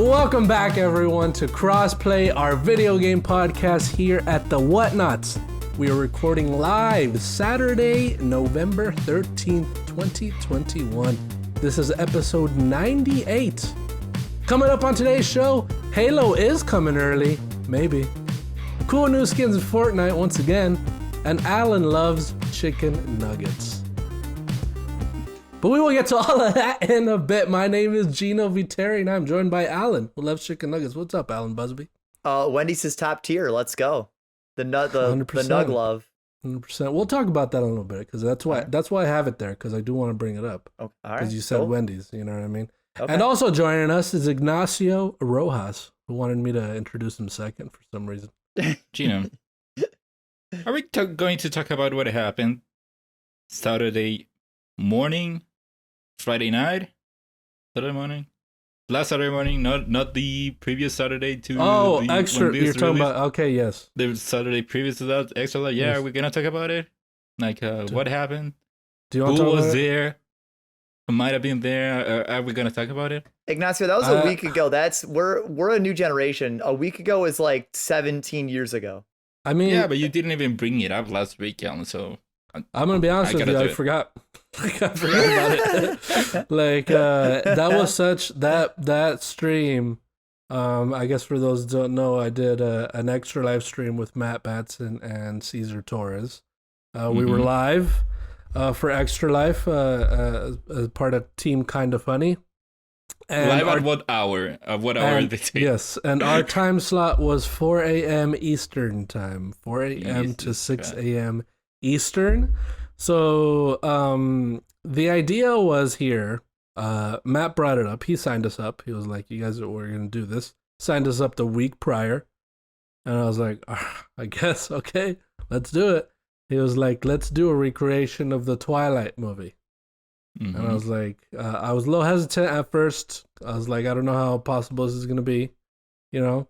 Welcome back, everyone, to Crossplay, our video game podcast here at the Whatnauts. We are recording live Saturday, November 13th, 2021. This is episode 98. Coming up on today's show, Halo is coming early, maybe. Cool new skins in Fortnite once again, and Alan loves chicken nuggets. But we will get to all of that in a bit. My name is Gino Viteri, and I'm joined by Alan, who loves chicken nuggets. What's up, Alan Busby? Wendy's is top tier. Let's go. The nug love. 100%. We'll talk about that in a little bit because that's why I have it there, because I do want to bring it up. Okay. All right. Because you said cool. Wendy's, you know what I mean? Okay. And also joining us is Ignacio Rojas, who wanted me to introduce him second for some reason. Gino, are we going to talk about what happened Saturday morning, Friday night, Saturday morning, last Saturday morning, not the previous Saturday to Oh, the, extra, you're talking about, okay, yes. The Saturday previous to that, extra, yeah, yes. We're gonna talk about it? Like, what happened? Do you want to Who talk was about there? Who might have been there? Are we gonna talk about it? Ignacio, that was a week ago. We're a new generation. A week ago is like 17 years ago. I mean, yeah, but you didn't even bring it up last week, Alan, so... I'm gonna be honest with you, I forgot. I forgot about it. Like that was such that stream. I guess for those who don't know, I did an extra live stream with Matt Batson and Cesar Torres. We were live for Extra Life as part of Team Kinda Funny. And live at what hour? What hour did they take? Yes, and our time slot was 4 a.m. Eastern time, 4 a.m. to 6 a.m. Eastern. So the idea was here, Matt brought it up. He signed us up. He was like, you guys, we're going to do this. Signed us up the week prior. And I was like, I guess, okay, let's do it. He was like, let's do a recreation of the Twilight movie. And I was like, I was a little hesitant at first. I was like, I don't know how possible this is going to be, you know.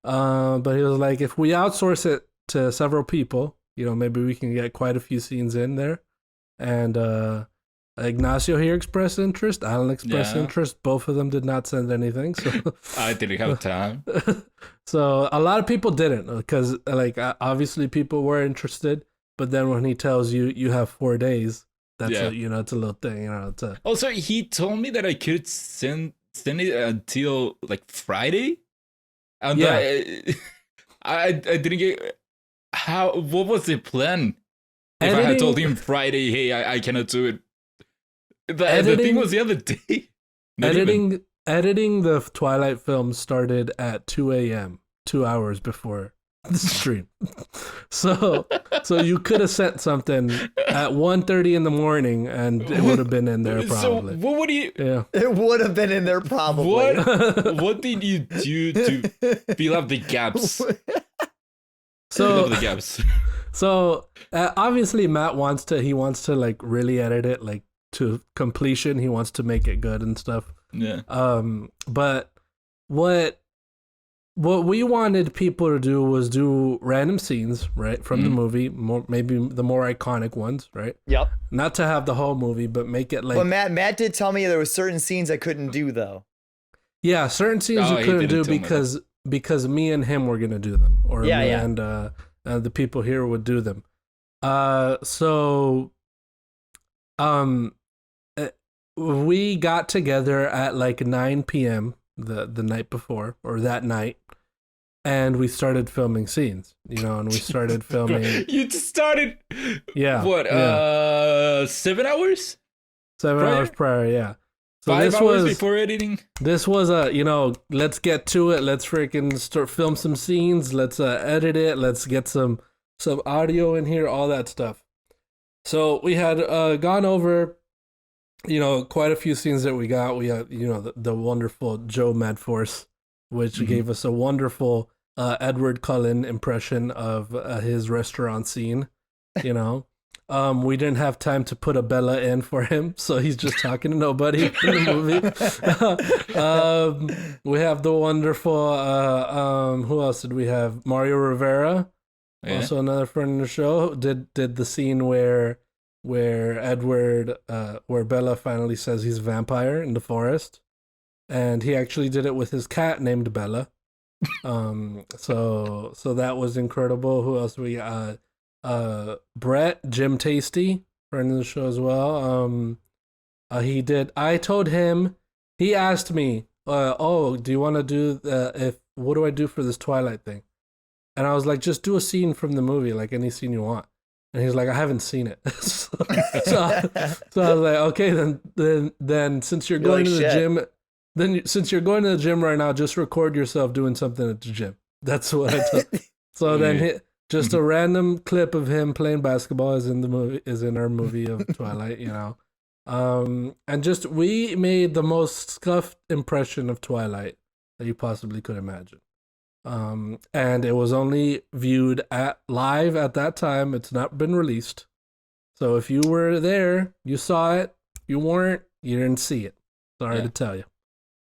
But he was like, if we outsource it to several people, you know, maybe we can get quite a few scenes in there. And Ignacio here expressed interest. Alan expressed interest. Both of them did not send anything. So I didn't have time. So a lot of people didn't, because like obviously people were interested. But then when he tells you you have 4 days, that's it's a little thing. You know, it's a... Also, he told me that I could send it until like Friday. And I didn't get... What was the plan? If I had told him Friday, hey, I cannot do it. The thing was the other day. Editing the Twilight film started at 2 a.m., 2 hours before the stream. So you could have sent something at 1:30 in the morning and it would have been in there probably. So what would you... Yeah. It would have been in there probably. What did you do to fill up the gaps? So obviously Matt wants to like really edit it like to completion. He wants to make it good and stuff. Yeah. But what we wanted people to do was do random scenes, right, from the movie, maybe the more iconic ones, right? Yep. Not to have the whole movie, but make it like. But Matt did tell me there were certain scenes I couldn't do though. Yeah, certain scenes you couldn't do because me and him were gonna do them, or and the people here would do them. We got together at like 9 p.m. the night before, or that night, and we started filming scenes. You know, and we started filming. You started. Yeah. What? 7 hours. 7 hours prior. Yeah. So 5 hours before editing. This was let's get to it. Let's freaking start film some scenes. Let's edit it. Let's get some audio in here, all that stuff. So we had gone over, you know, quite a few scenes that we got. We had, you know, the wonderful Joe Madforce, which gave us a wonderful Edward Cullen impression of his restaurant scene, you know. We didn't have time to put a Bella in for him, so he's just talking to nobody in the movie. We have the wonderful, who else did we have? Mario Rivera, also another friend in the show, did the scene where Edward, where Bella finally says he's a vampire in the forest. and he actually did it with his cat named Bella. So that was incredible. Who else we Brett, Jim Tasty, friend of the show as well. He did. I told him. He asked me, "Oh, do you want to do what do I do for this Twilight thing?" And I was like, "Just do a scene from the movie, like any scene you want." And he's like, "I haven't seen it." so I was like, "Okay, then since you're going to the gym, since you're going to the gym right now, just record yourself doing something at the gym." That's what I told. So then just a random clip of him playing basketball is in our movie of Twilight, you know. And just we made the most scuffed impression of Twilight that you possibly could imagine. And it was only viewed live at that time. It's not been released. So if you were there, you saw it. You weren't, you didn't see it. Sorry to tell you.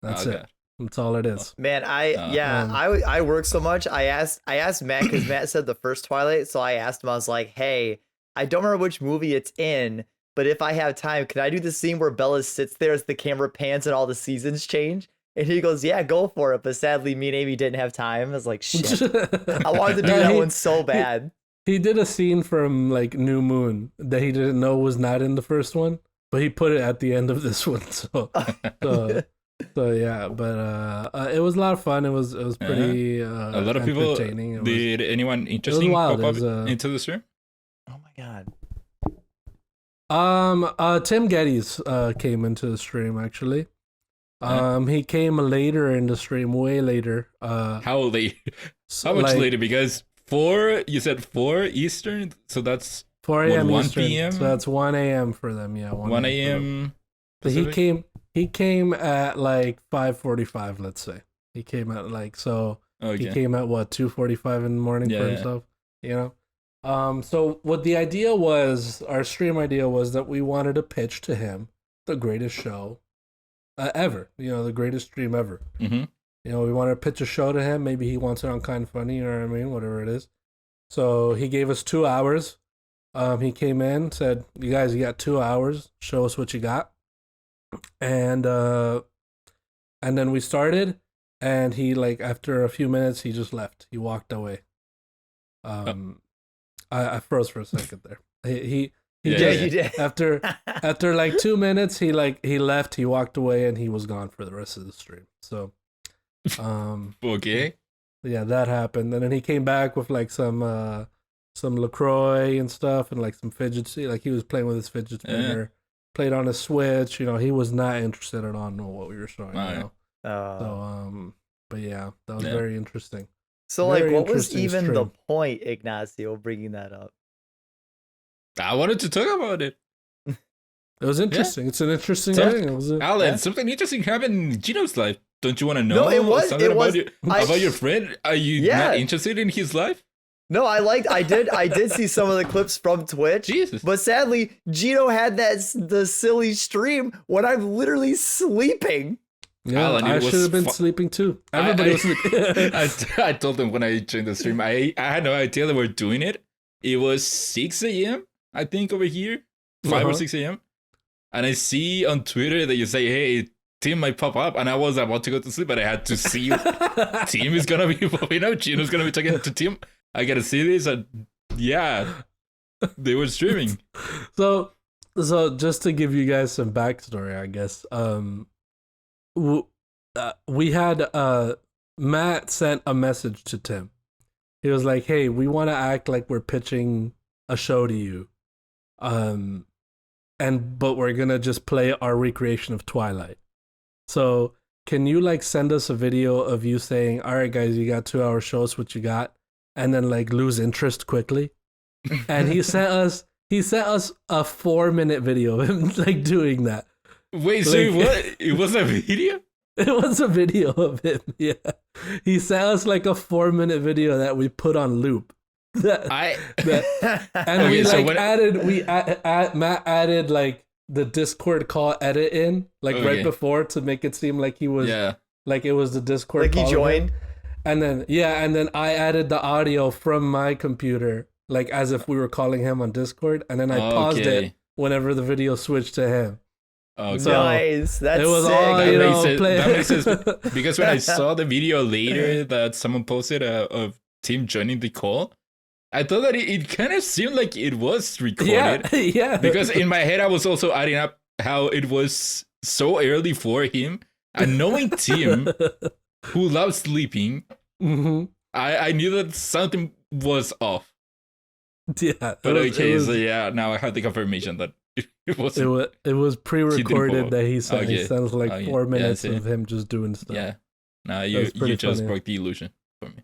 That's it. That's all it is. Man, I work so much. I asked Matt, because Matt said the first Twilight, so I asked him. I was like, "Hey, I don't remember which movie it's in, but if I have time, can I do the scene where Bella sits there as the camera pans and all the seasons change?" And he goes, "Yeah, go for it." But sadly, me and Amy didn't have time. I was like, "Shit, I wanted to do that one so bad." He did a scene from like New Moon that he didn't know was not in the first one, but he put it at the end of this one. So yeah, but it was a lot of fun. It was pretty a lot of people. Did anyone interesting pop up into the stream? Oh my god. Tim Geddes came into the stream actually. He came later in the stream, way later. How late? How much later? Because you said 4 Eastern, so that's 4 a.m. 1 Eastern. p.m. So that's 1 a.m. for them. Yeah, 1 a.m. But he came at like 5:45. Let's say he came at like He came at what 2:45 in the morning for himself. You know. So what the idea was, our stream idea was that we wanted to pitch to him the greatest show ever. You know, the greatest stream ever. Mm-hmm. You know, we wanted to pitch a show to him. Maybe he wants it on Kind of Funny, you know what I mean? Whatever it is. So he gave us 2 hours. He came in, said, "You guys, you got 2 hours. Show us what you got." And then we started, and he, like, after a few minutes, he just left. He walked away. I froze for a second there. He did. After like 2 minutes, he left. He walked away, and he was gone for the rest of the stream. So, okay, yeah, that happened. And then he came back with like some LaCroix and stuff, and like some fidget. Like he was playing with his fidget spinner. Played on a Switch, you know. He was not interested at all in what we were showing, you know. So, but yeah, that was very interesting. So, like, what was even the point, Ignacio, bringing that up? I wanted to talk about it. It was interesting. It's an interesting thing. Alan, something interesting happened in Gino's life. Don't you want to know? No, it was about your friend. Are you not interested in his life? No, I did see some of the clips from Twitch. Jesus. But sadly, Gino had the silly stream when I'm literally sleeping. Yeah, Alan, I should have been sleeping too. Everybody was sleeping. I told him when I joined the stream, I had no idea they were doing it. It was 6 a.m., I think, over here. 5 or 6 a.m. And I see on Twitter that you say, "Hey, Tim might pop up," and I was about to go to sleep, but I had to see Tim is gonna be popping up. Gino's gonna be talking to Tim. I gotta see this, and yeah, they were streaming. So just to give you guys some backstory, I guess. We had Matt sent a message to Tim. He was like, "Hey, we want to act like we're pitching a show to you, but we're gonna just play our recreation of Twilight. So can you like send us a video of you saying, 'All right, guys, you got 2 hours, show us what you got,' and then like lose interest quickly?" And he sent us a 4-minute video of him like doing that. Wait, so what? It was a video? It was a video of him. Yeah, he sent us like a 4-minute video that we put on loop. Matt added like the Discord call edit in right before to make it seem like he was like it was the Discord like call he joined. And then I added the audio from my computer like as if we were calling him on Discord, and then I paused it whenever the video switched to him. Okay. So, nice. That's it was sick. all, That makes sense because when I saw the video later that someone posted of Tim joining the call, I thought that it kind of seemed like it was recorded. Yeah. Because in my head, I was also adding up how it was so early for him. And knowing Tim, who loves sleeping, I knew that something was off. Yeah. But okay, so yeah, now I have the confirmation that it wasn't. It was pre-recorded that he said. Okay. It sounds like 4 minutes of him just doing stuff. Yeah. Now you just broke the illusion for me.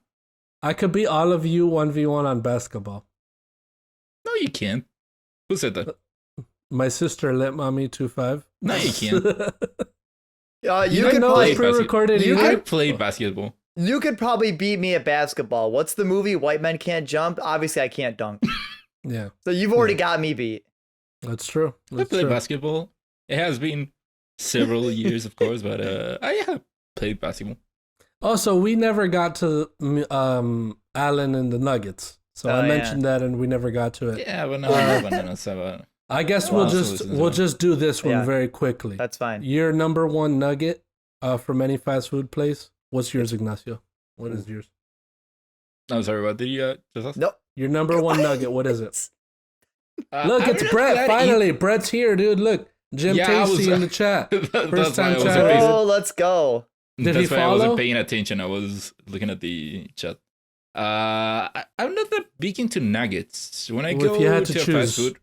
I could beat all of you 1v1 on basketball. No, you can't. Who said that? My sister let mommy 2-5. No, you can't. You could play pre-recorded. I played basketball. You could probably beat me at basketball. What's the movie? White Men Can't Jump? Obviously, I can't dunk. Yeah. So you've already got me beat. That's true. I played basketball. It has been several years, of course, but I have played basketball. Also, we never got to Allen and the Nuggets. So I mentioned that and we never got to it. Yeah, but no, I guess we'll just do this one very quickly. That's fine. Your number one nugget from any fast food place. What's yours, Ignacio? What is yours? I'm sorry, what did you just ask? Nope. Your number one nugget, what is it? Look, it's Brett. Finally, Brett's here, dude. Look, Jim Tasty in the chat. First time chat. Oh, let's go. Did he follow? I wasn't paying attention. I was looking at the chat. I'm not that big into nuggets. When I go to fast food,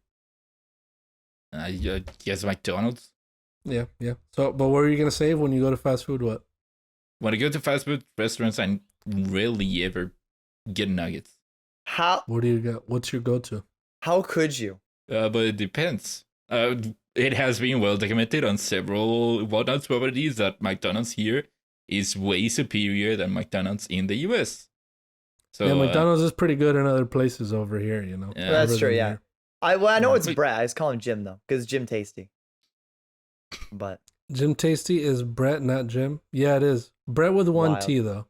I guess McDonald's. Yeah. So, but what are you gonna say when you go to fast food? What? When I go to fast food restaurants, I rarely ever get nuggets. What do you get? What's your go-to? How could you? But it depends. It has been well documented on several Whatnauts properties that McDonald's here is way superior than McDonald's in the US. So yeah, McDonald's is pretty good in other places over here, you know. Yeah. That's true, yeah. I know it's Brett. I just call him Jim though, because Jim Tasty. But Jim Tasty is Brett, not Jim. Yeah, it is. Brett with one T though.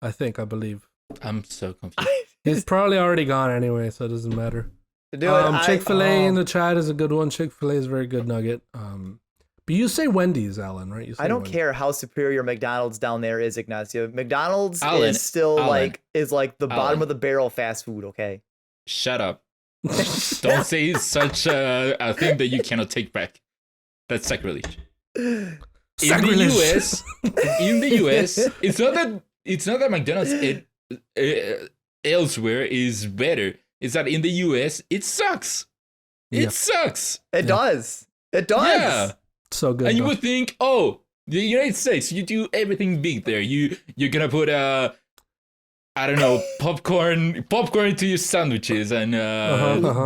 I believe. I'm so confused. He's probably already gone anyway, so it doesn't matter. Dude, Chick-fil-A in the chat is a good one. Chick-fil-A is a very good nugget. But you say Wendy's, Alan, right? You say I don't care how superior McDonald's down there is, Ignacio. McDonald's is still like the bottom of the barrel fast food, okay? Shut up. Don't say such a thing that you cannot take back. That's sacrilege. In the US, it's not that McDonald's elsewhere is better. It's that in the US, it sucks. It sucks. It does. It does. Yeah. So good. And you would think, oh, the United States, you do everything big there. You're gonna put I don't know, popcorn to your sandwiches and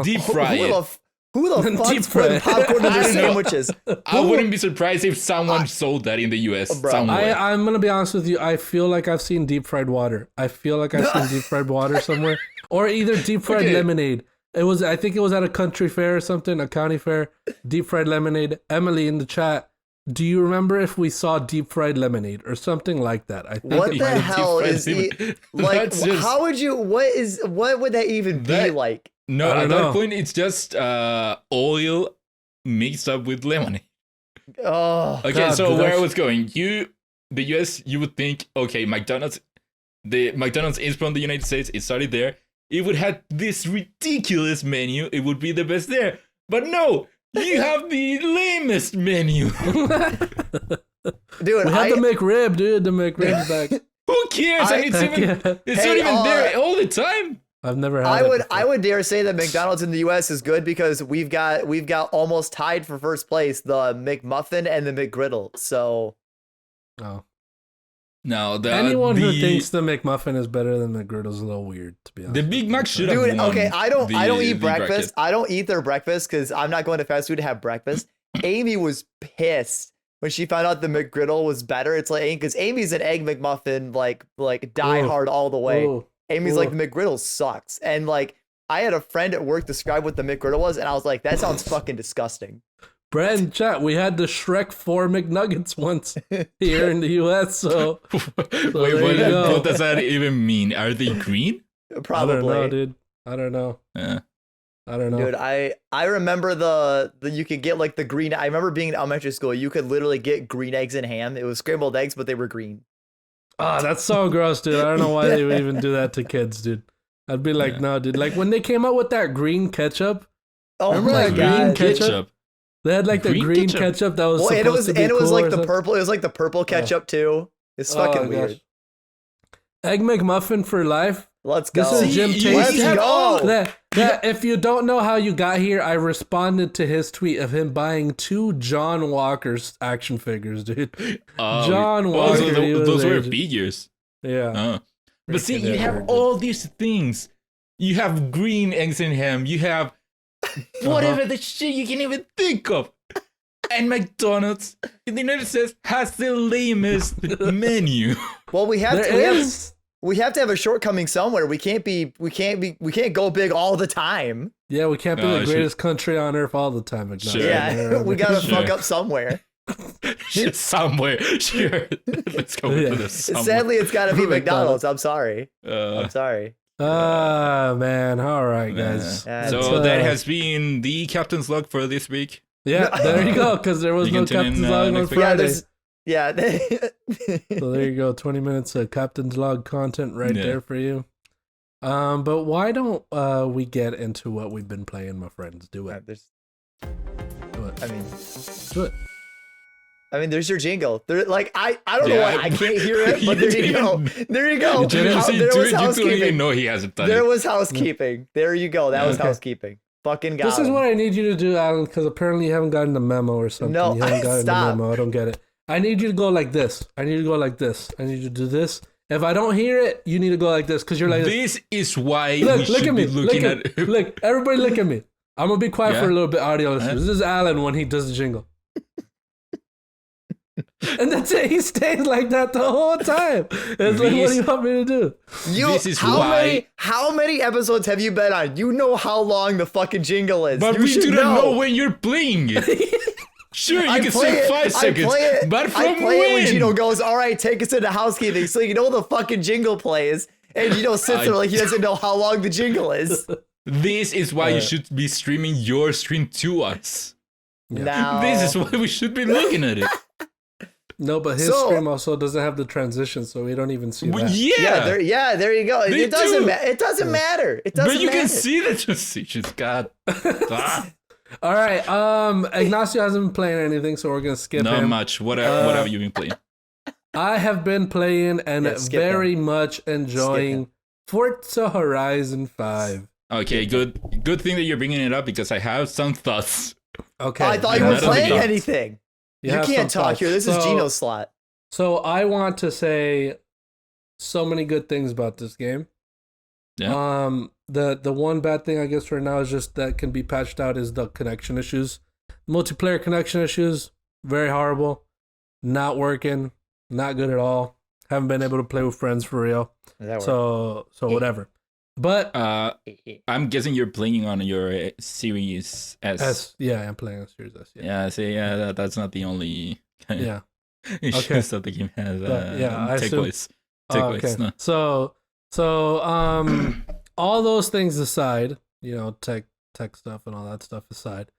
deep fry it. Who the fuck's putting popcorn in their sandwiches? I wouldn't be surprised if someone sold that in the US somewhere. I'm gonna be honest with you. I feel like I've seen deep fried water. Somewhere, or either deep fried lemonade. I think it was at a country fair or something, a county fair. Deep fried lemonade. Emily in the chat. Do you remember if we saw deep fried lemonade or something like that? I think what the hell is like? How would you? What would that even be like? No, at that point, it's just oil mixed up with lemonade. Oh, okay. God, so where I was going, the US, you would think, okay, McDonald's is from the United States. It started there. It would have this ridiculous menu. It would be the best there. But no, you have the lamest menu. Dude, we had the McRib, dude. The McRib's back. Who cares? It's not even there all the time. I've never had I would dare say that McDonald's in the US is good because we've got almost tied for first place the McMuffin and the McGriddle. So no, anyone who thinks the McMuffin is better than the McGriddle is a little weird, to be honest. The Big Mac should have won. Okay, I don't eat breakfast. I don't eat their breakfast because I'm not going to fast food to have breakfast. Amy was pissed when she found out the McGriddle was better. It's like because Amy's an egg McMuffin like die hard all the way. Ooh. Amy's like, the McGriddle sucks. And like, I had a friend at work describe what the McGriddle was, and I was like, that sounds fucking disgusting. Brad in chat, we had the Shrek 4 McNuggets once here in the US, so wait, what does that even mean? Are they green? Probably. I don't know, dude. I don't know. Yeah. I don't know. Dude, I remember the you could get like the green. I remember being in elementary school. You could literally get green eggs and ham. It was scrambled eggs, but they were green. Ah, that's so gross, dude. I don't know why they would even do that to kids, dude. I'd be like, no, dude. Like when they came out with that green ketchup. Oh remember my that god, green ketchup? They had like the green ketchup that was supposed to be and it was cool like the purple. It was like the purple ketchup too. It's fucking weird. Gosh. Egg McMuffin for life. Let's go. This is Jim Tasty. Let's go. That if you don't know how you got here, I responded to his tweet of him buying 2 John Walker's action figures, dude. John Walker. Those were figures. Yeah. But see, you have all these things. You have green eggs and ham. You have whatever the shit you can even think of. And McDonald's in the United States has the lamest menu. Well, we have to have a shortcoming somewhere. We can't go big all the time. Yeah, we can't be the greatest country on earth all the time. Sure. Yeah, we gotta fuck up somewhere. Somewhere, sure. Let's go with this. Sadly, it's gotta be McDonald's. I'm sorry. I'm sorry. Man. All right, guys. So that has been the Captain's Log for this week. Yeah, there you go, because there was no Captain's Log on Friday. Yeah. So there you go, 20 minutes of Captain's Log content there for you. But why don't we get into what we've been playing, my friends? Do it. Do it. Do it. I mean, there's your jingle. There, like I don't know why I can't hear it, but there you go. There you go. There was housekeeping. You didn't know he hasn't done There was housekeeping. There you go. That was housekeeping. Fucking got This is what I need you to do, Alan, because apparently you haven't gotten the memo or something. No, you haven't gotten stop. the memo. I don't get it. I need you to go like this. I need you to go like this. I need you to do this. If I don't hear it, you need to go like this because you're like this is why look, we should be looking at Look, everybody look at me. I'm going to be quiet for a little bit, audio listeners. This is Alan when he does the jingle. And that's it. He stays like that the whole time. It's like, what do you want me to do? How many episodes have you been on? You know how long the fucking jingle is. But we do not know when you're playing it. Sure, you can say 5 seconds. But from I play it when Gino goes, all right, take us into housekeeping. So you know the fucking jingle plays. And Gino sits there like he doesn't know how long the jingle is. This is why you should be streaming your stream to us. Yeah. Now, this is why we should be looking at it. No, but his stream also doesn't have the transition, so we don't even see that. There you go. It doesn't matter. It doesn't matter. But you can see the transitions. God. All right. Ignacio hasn't been playing anything, so we're gonna skip him. Not much. What have you been playing? I have been playing and very much enjoying Forza Horizon 5. Okay, good thing that you're bringing it up because I have some thoughts. Okay. I thought you were playing anything. You can't talk here. This is Gino's slot. So I want to say so many good things about this game. Yeah. The one bad thing I guess right now is just that can be patched out is the connection issues. Multiplayer connection issues, very horrible. Not working, not good at all. Haven't been able to play with friends for real. So whatever. But I'm guessing you're playing on your Series S. Yeah, I'm playing on Series S. That's not the only kind of issues that the game has. Okay. No. So all those things aside, tech stuff and all that stuff aside,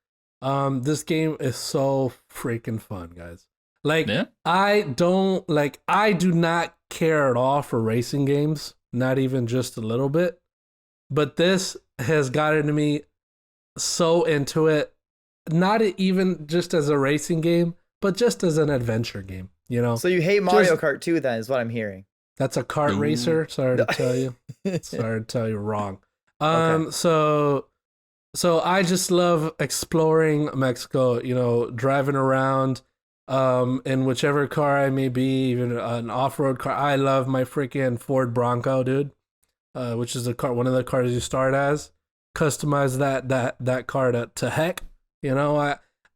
this game is so freaking fun, guys. I do not care at all for racing games, not even just a little bit. But this has gotten me so into it, not even just as a racing game, but just as an adventure game, So you hate Mario Kart 2 then, is what I'm hearing. That's a kart racer. Sorry to tell you. Sorry to tell you wrong. So I just love exploring Mexico, driving around in whichever car I may be, even an off-road car. I love my freaking Ford Bronco, dude. Which is one of the cars you start as. Customize that car to heck.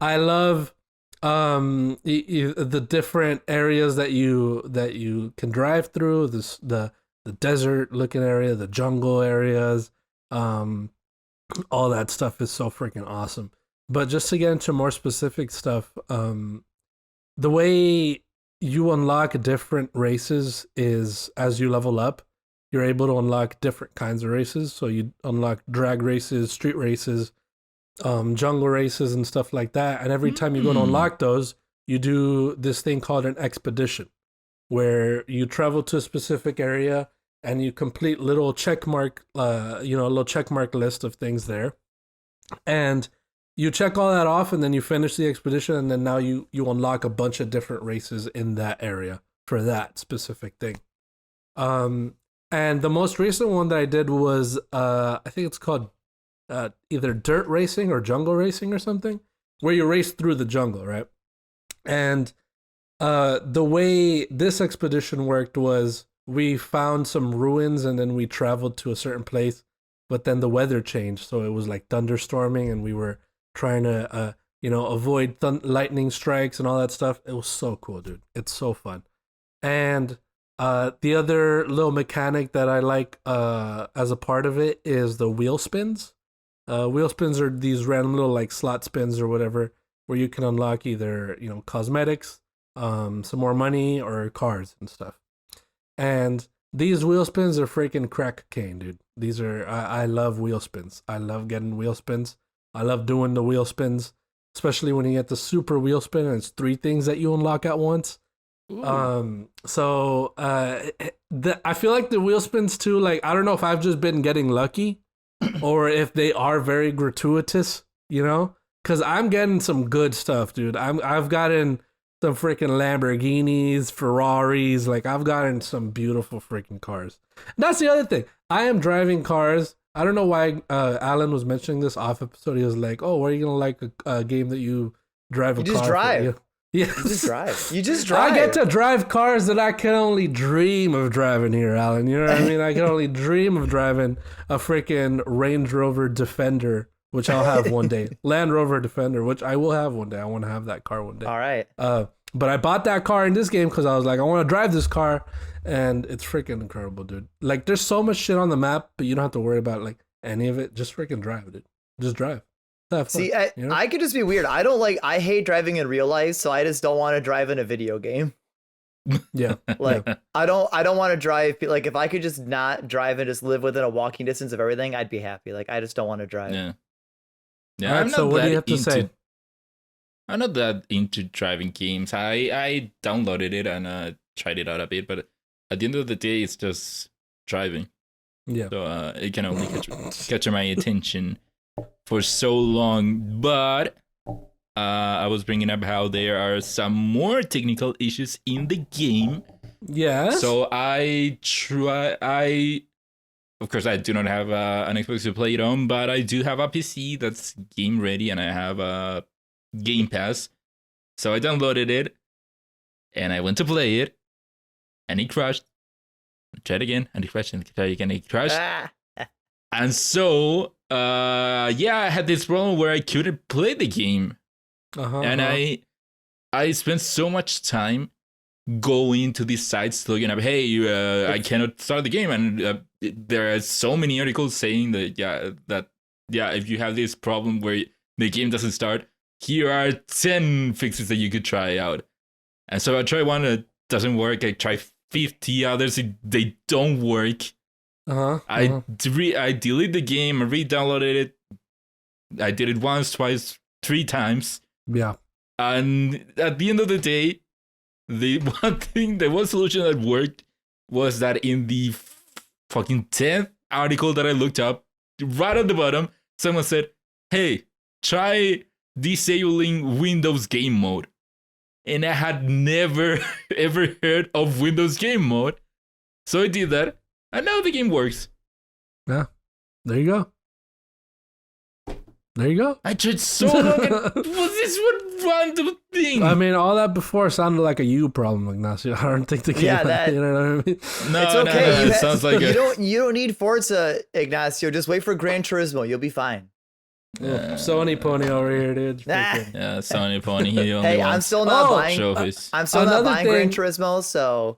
I love the different areas that you can drive through. The desert looking area, the jungle areas, all that stuff is so freaking awesome. But just to get into more specific stuff, the way you unlock different races is as you level up. you're able to unlock different kinds of races. So you unlock drag races, street races, jungle races, and stuff like that. And every time you go to unlock those, you do this thing called an expedition, where you travel to a specific area and you complete little checkmark, a little checkmark list of things there. And you check all that off, and then you finish the expedition, and then now you unlock a bunch of different races in that area for that specific thing. And the most recent one that I did was, I think it's called either dirt racing or jungle racing or something, where you race through the jungle, right? And the way this expedition worked was we found some ruins, and then we traveled to a certain place, but then the weather changed, so it was like thunderstorming, and we were trying to avoid lightning strikes and all that stuff. It was so cool, dude. It's so fun. And the other little mechanic that I like as a part of it is the wheel spins. Wheel spins are these random little like slot spins or whatever, where you can unlock either cosmetics, some more money, or cars and stuff. And these wheel spins are freaking crack cocaine, dude. These are I love wheel spins. I love getting wheel spins. I love doing the wheel spins, especially when you get the super wheel spin and it's 3 things that you unlock at once. I feel like the wheel spins too, like, I don't know if I've just been getting lucky or if they are very gratuitous, because I'm getting some good stuff, dude. I've gotten some freaking Lamborghinis, Ferraris, like I've gotten some beautiful freaking cars. And that's the other thing. I am driving cars. I don't know why Alan was mentioning this off episode. He was like, "Oh, why are you gonna like a game that you drive a car?" Just drive. Yeah, you just drive. You just drive. I get to drive cars that I can only dream of driving here, Alan. You know what I mean? I can only dream of driving a freaking Range Rover Defender, which I'll have one day. Land Rover Defender, which I will have one day. I want to have that car one day. All right. But I bought that car in this game because I was like, I want to drive this car, and it's freaking incredible, dude. Like, there's so much shit on the map, but you don't have to worry about like any of it. Just freaking drive, dude. Just drive. See, I could just be weird. I hate driving in real life, so I just don't want to drive in a video game. Yeah. Like, I don't want to drive. Like, if I could just not drive and just live within a walking distance of everything, I'd be happy. Like, I just don't want to drive. Yeah. Yeah. Right, so what do you have to say? I'm not that into driving games. I downloaded it and tried it out a bit, but at the end of the day, it's just driving. Yeah. So it can only catch my attention for so long. But I was bringing up how there are some more technical issues in the game. Yes. So of course, I do not have an Xbox to play it on, but I do have a PC that's game ready, and I have a Game Pass. So I downloaded it, and I went to play it, and it crashed. I tried again, and it crashed, and I tried again, and it crashed. And so, I had this problem where I couldn't play the game. And I spent so much time going to these sites looking up, hey, I cannot start the game, and there are so many articles saying that if you have this problem where the game doesn't start, here are 10 fixes that you could try out. And so I try one that doesn't work. I try 50 others, they don't work. I deleted the game, I re-downloaded it. I did it once, twice, 3 times. Yeah. And at the end of the day, the one solution that worked was that in the fucking 10th article that I looked up, right at the bottom, someone said, hey, try disabling Windows game mode. And I had never ever heard of Windows game mode. So I did that, and now the game works. Yeah. There you go. There you go. I tried so long. Was this one random thing? I mean, all that before sounded like a you problem, Ignacio. I don't think the game. Yeah, you know what I mean? No, it's okay. It sounds like you don't need Forza, Ignacio. Just wait for Gran Turismo. You'll be fine. Sony pony over here, dude. Yeah, Sony pony. Hey, I'm still not buying. I'm still not buying Gran Turismo. So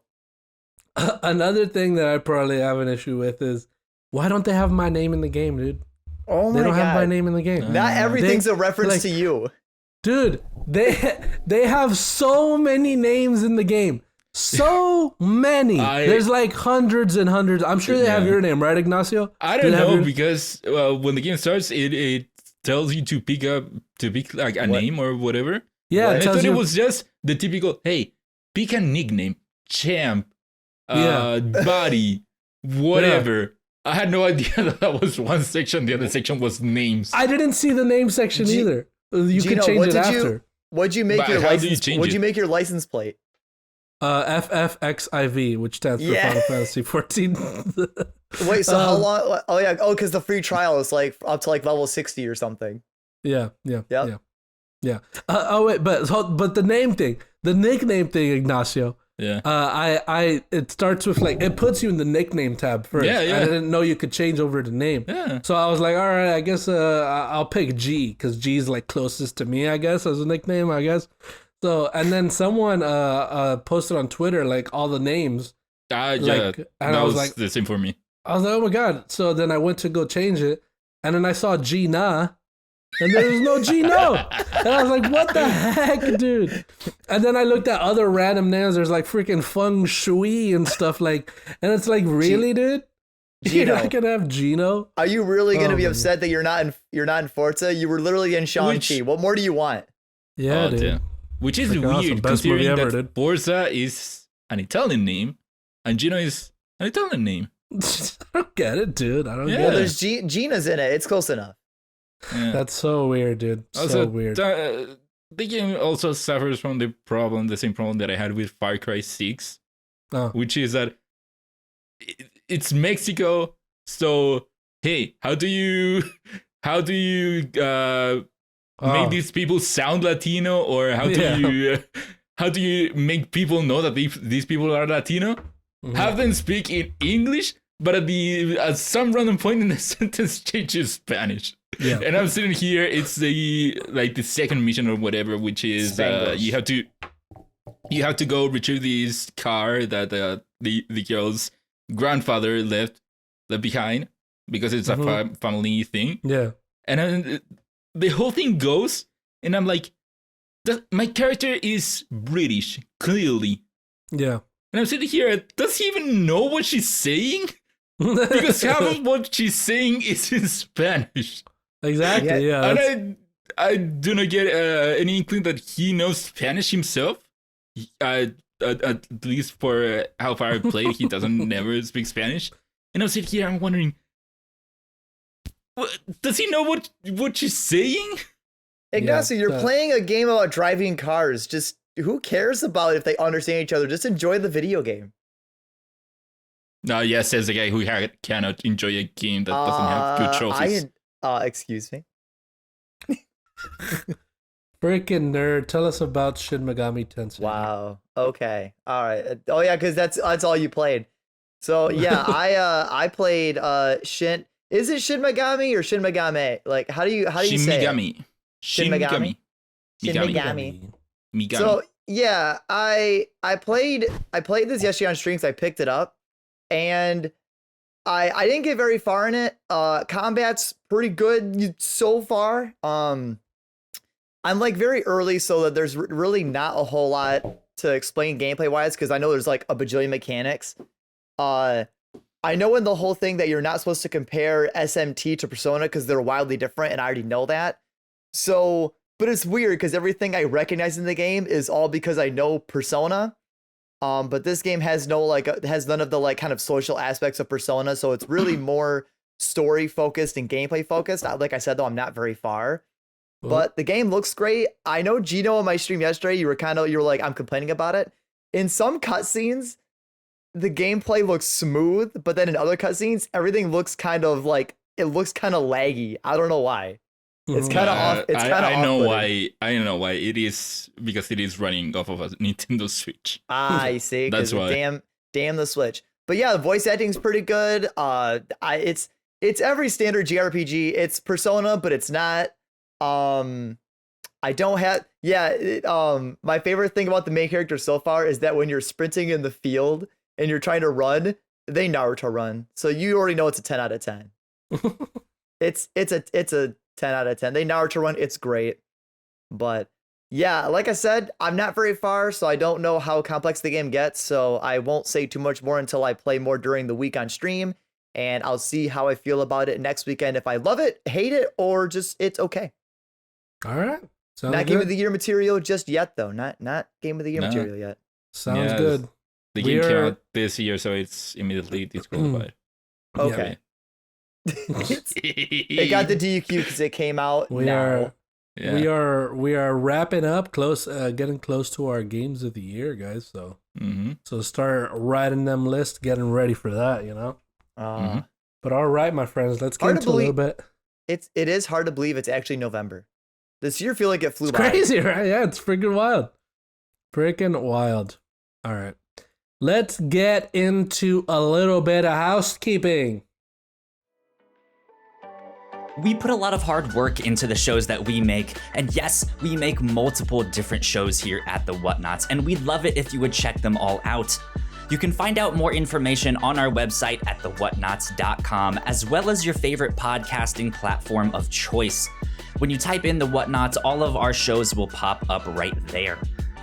another thing that I probably have an issue with is why don't they have my name in the game, dude? Oh my God. They don't have my name in the game. Not everything's a reference to you. Dude, they have so many names in the game. So many. There's like hundreds and hundreds. I'm sure they have your name, right, Ignacio? I don't know because when the game starts, it tells you to pick like a name or whatever. Yeah, I thought it was just the typical, hey, pick a nickname, champ, body, whatever. Yeah. I had no idea that was one section. The other section was names. I didn't see the name section either. You Gino, could change it after. What'd you make your license? What'd you make your license plate? FFXIV, which stands for Final Fantasy 14. Wait, so how long? Oh yeah, because the free trial is like up to like level 60 or something. Yeah. Oh wait, but the name thing, the nickname thing, Ignacio. Yeah. It starts with like it puts you in the nickname tab first. Yeah. I didn't know you could change over the name. Yeah. So I was like, all right, I guess I'll pick G because G is like closest to me, I guess, as a nickname, I guess. So and then someone posted on Twitter like all the names. And that I was like the same for me. I was like, oh my god. So then I went to go change it, and then I saw Gina. And there was no Gino. And I was like, what the heck, dude? And then I looked at other random names. There's like freaking Feng Shui and stuff like, and it's like, really, dude? You're not gonna have Gino? Are you really gonna be upset that you're not in Forza? You were literally in Shang-Chi. What more do you want? Yeah, dude. Damn. Which is weird, awesome. considering that Forza is an Italian name and Gino is an Italian name. I don't get it, dude. I don't get it. Well, there's Gina's in it. It's close enough. Yeah. That's so weird, dude. So weird. The game also suffers from the same problem that I had with Far Cry 6, which is that it's Mexico. So hey, how do you make these people sound Latino, or how do you make people know that these people are Latino? Mm-hmm. Have them speak in English, but at some random point in the sentence changes Spanish. Yeah. And I'm sitting here, it's the second mission or whatever, which is you have to go retrieve this car that the girl's grandfather left behind because it's a family thing. Yeah. And then the whole thing goes, and I'm like, my character is British, clearly. Yeah. And I'm sitting here, does he even know what she's saying? Because half of what she's saying is in Spanish. Exactly, yeah. And I do not get any inkling that he knows Spanish himself. At least for how far I played, he doesn't never speak Spanish. And I'm sitting here, I'm wondering, does he know what she's saying? Ignacio, you're playing a game about driving cars. Just who cares about if they understand each other? Just enjoy the video game. No, yes, says the guy who cannot enjoy a game that doesn't have good trophies. Excuse me. Freaking nerd. Tell us about Shin Megami Tensei. Wow. Okay. All right. Oh yeah, because that's all you played. So yeah, I played Shin. Is it Shin Megami or Shin Megami? Like how do you say Megami. It? Shin Megami. Shin Megami. So yeah, I played this yesterday on streams. I picked it up, and I didn't get very far in it. Combat's pretty good so far. I'm like very early, so that there's really not a whole lot to explain gameplay wise, because I know there's like a bajillion mechanics. I know in the whole thing that you're not supposed to compare SMT to Persona because they're wildly different, and I already know that. So, but it's weird because everything I recognize in the game is all because I know Persona. But this game has has none of the like kind of social aspects of Persona, so it's really more story focused and gameplay focused. Like I said, though, I'm not very far. But the game looks great. I know Gino on my stream yesterday, you were like, I'm complaining about it. In some cutscenes, the gameplay looks smooth, but then in other cutscenes, everything looks kind of laggy. I don't know why. It's kind of off. It's kind of I know why. I know why. It is because it is running off of a Nintendo Switch. I see. That's why. Damn the Switch. But yeah, the voice acting's pretty good. It's every standard JRPG. It's Persona, but it's not. I don't have. My favorite thing about the main character so far is that when you're sprinting in the field and you're trying to run, they Naruto run. So you already know it's a 10 out of 10. It's a 10 out of 10. They Naruto run. It's great. But Yeah, like I said, I'm not very far, so I don't know how complex the game gets, so I won't say too much more until I play more during the week on stream, and I'll see how I feel about it next weekend, if I love it, hate it, or just it's okay. All right. Sounds not good. Game of the Year material just yet, though. Not Game of the Year material yet. Sounds good. The game came out this year, so it's immediately disqualified. Okay. It got the DQ because it came out now. We are wrapping up getting close to our games of the year, guys. So so start writing them lists, getting ready for that, you know. But all right, my friends, let's get into a little bit. It is hard to believe it's actually November. This year feel like it flew by. Crazy, right? Yeah, it's freaking wild. Freaking wild. All right. Let's get into a little bit of housekeeping. We put a lot of hard work into the shows that we make, and yes, we make multiple different shows here at the Whatnauts, and we'd love it if you would check them all out. You can find out more information on our website at thewhatnauts.com, as well as your favorite podcasting platform of choice. When you type in the Whatnauts, all of our shows will pop up right there.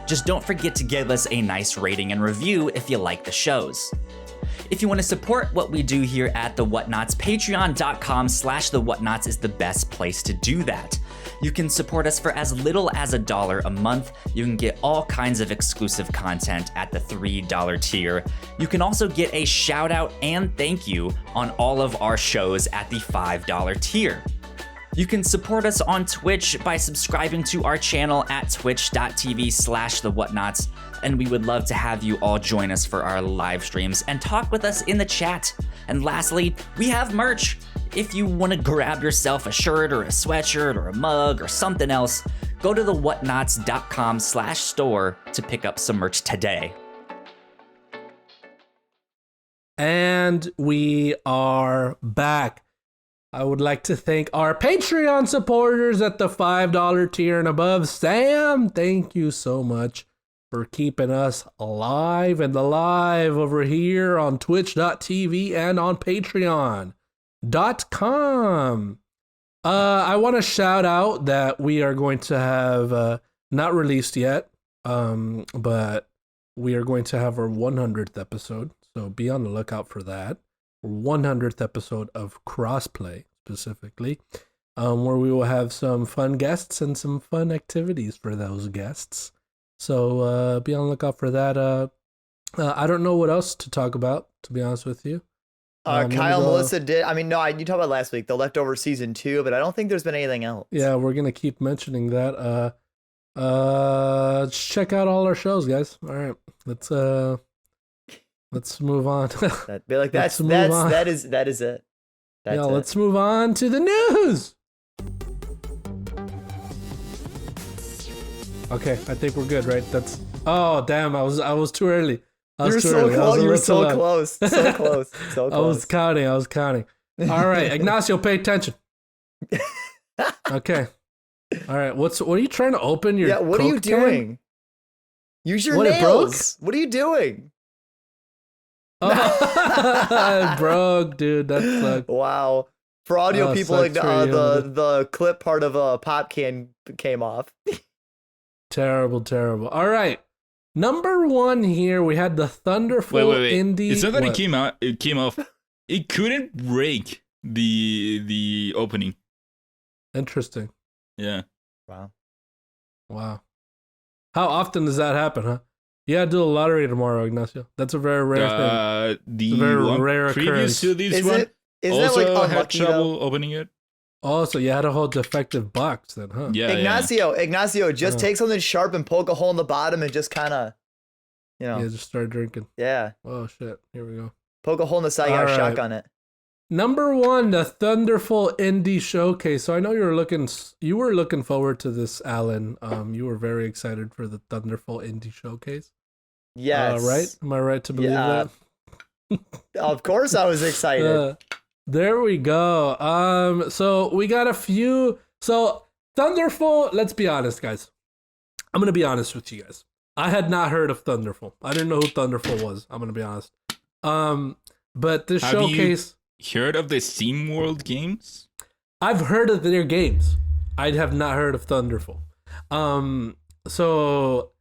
Just don't forget to give us a nice rating and review if you like the shows. If you want to support what we do here at The Whatnauts, patreon.com/thewhatnauts is the best place to do that. You can support us for as little as $1 a month. You can get all kinds of exclusive content at the $3 tier. You can also get a shout out and thank you on all of our shows at the $5 tier. You can support us on Twitch by subscribing to our channel at twitch.tv/thewhatnauts, and we would love to have you all join us for our live streams and talk with us in the chat. And lastly, we have merch. If you want to grab yourself a shirt or a sweatshirt or a mug or something else, go to thewhatnauts.com/store to pick up some merch today. And we are back. I would like to thank our Patreon supporters at the $5 tier and above. Sam, thank you so much for keeping us alive and alive over here on twitch.tv and on patreon.com. I want to shout out that we are going to have, not released yet, but we are going to have our 100th episode. So be on the lookout for that. 100th episode of Crossplay specifically, where we will have some fun guests and some fun activities for those guests. So be on the lookout for that. I don't know what else to talk about, to be honest with you. Kyle, Melissa did. I mean, no, you talked about last week, the Leftover season 2, but I don't think there's been anything else. Yeah, we're gonna keep mentioning that. Check out all our shows, guys. All right, let's move on. That is it. Let's move on to the news. Okay, I think we're good, right? Oh damn, I was too early. You're so close. You're so close. So close. So close. I was counting. All right, Ignacio, pay attention. Okay. All right. What are you trying to open your? Yeah. What are you doing? Can? Use your nails. What are you doing? Oh, it broke, dude. That sucked. Wow. For audio people, like the clip part of a pop can came off. Terrible. All right. Number 1 here, we had the Thunderful Indie. It's not that it came off. It couldn't break the opening. Interesting. Yeah. Wow. How often does that happen, huh? You gotta do the lottery tomorrow, Ignacio. That's a very rare thing. The very rare occurrence. To this one also had trouble opening it. Oh, so you had a whole defective box then, huh? Yeah. Ignacio, just take something sharp and poke a hole in the bottom and just kind of, Yeah, just start drinking. Yeah. Oh, shit. Here we go. Poke a hole in the side, you got a shotgun it. Number 1, the Thunderful Indie Showcase. So I know you were looking forward to this, Alan. You were very excited for the Thunderful Indie Showcase. Yes. Right? Am I right to believe that? Of course I was excited. There we go. So we got a few. So Thunderful, let's be honest, guys. I'm going to be honest with you guys. I had not heard of Thunderful. I didn't know who Thunderful was. I'm going to be honest. But this showcase... Heard of the SteamWorld games? I've heard of their games. I have not heard of Thunderful. So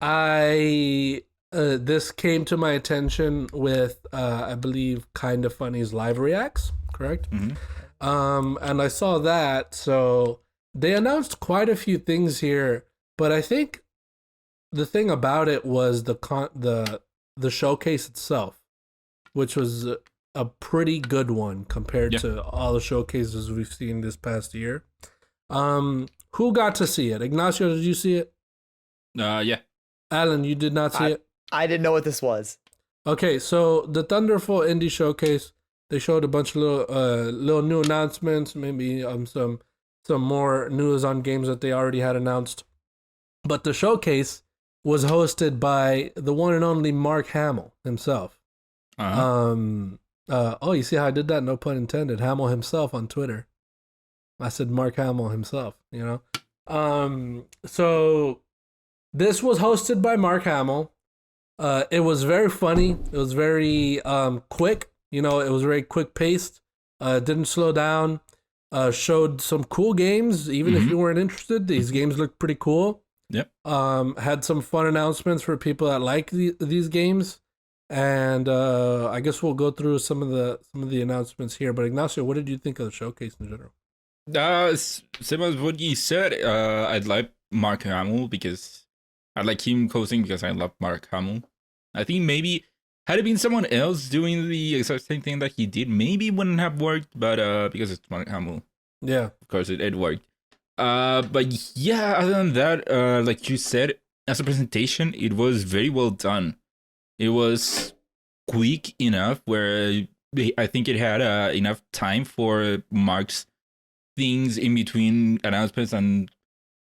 I this came to my attention with I believe Kinda Funny's live reacts, correct? And I saw that, so they announced quite a few things here, but I think the thing about it was the showcase itself, which was a pretty good one compared to all the showcases we've seen this past year. Who got to see it? Ignacio, did you see it? Yeah. Alan, you did not see it? I didn't know what this was. Okay, so the Thunderful Indie Showcase, they showed a bunch of little new announcements, maybe some more news on games that they already had announced. But the showcase was hosted by the one and only Mark Hamill himself. You see how I did that? No pun intended. Hamill himself on Twitter. I said Mark Hamill himself, you know? So this was hosted by Mark Hamill. It was very funny. It was very quick. You know, it was very quick paced. Didn't slow down. Showed some cool games. Even if you weren't interested, these games looked pretty cool. Yep. Had some fun announcements for people that like these games. And I guess we'll go through some of the announcements here. But Ignacio, what did you think of the showcase in general? Same as what you said. I like Mark Hamill because I like him hosting because I love Mark Hamill. I think maybe had it been someone else doing the exact same thing that he did, maybe it wouldn't have worked. But because it's Mark Hamill, yeah, of course it worked. But yeah, other than that, like you said, as a presentation, it was very well done. It was quick enough where I think it had enough time for Mark's things in between announcements, and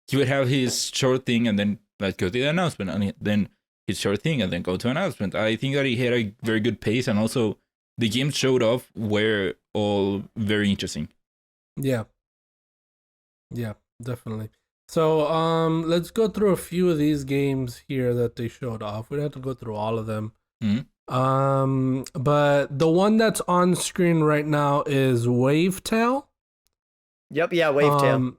he would have his short thing and then let's go to the announcement, and then his short thing and then go to announcement. I think that he had a very good pace, and also the games showed off were all very interesting. Yeah, definitely. So let's go through a few of these games here that they showed off. We don't have to go through all of them. But the one that's on screen right now is Wavetail. Yep, yeah, Wavetail.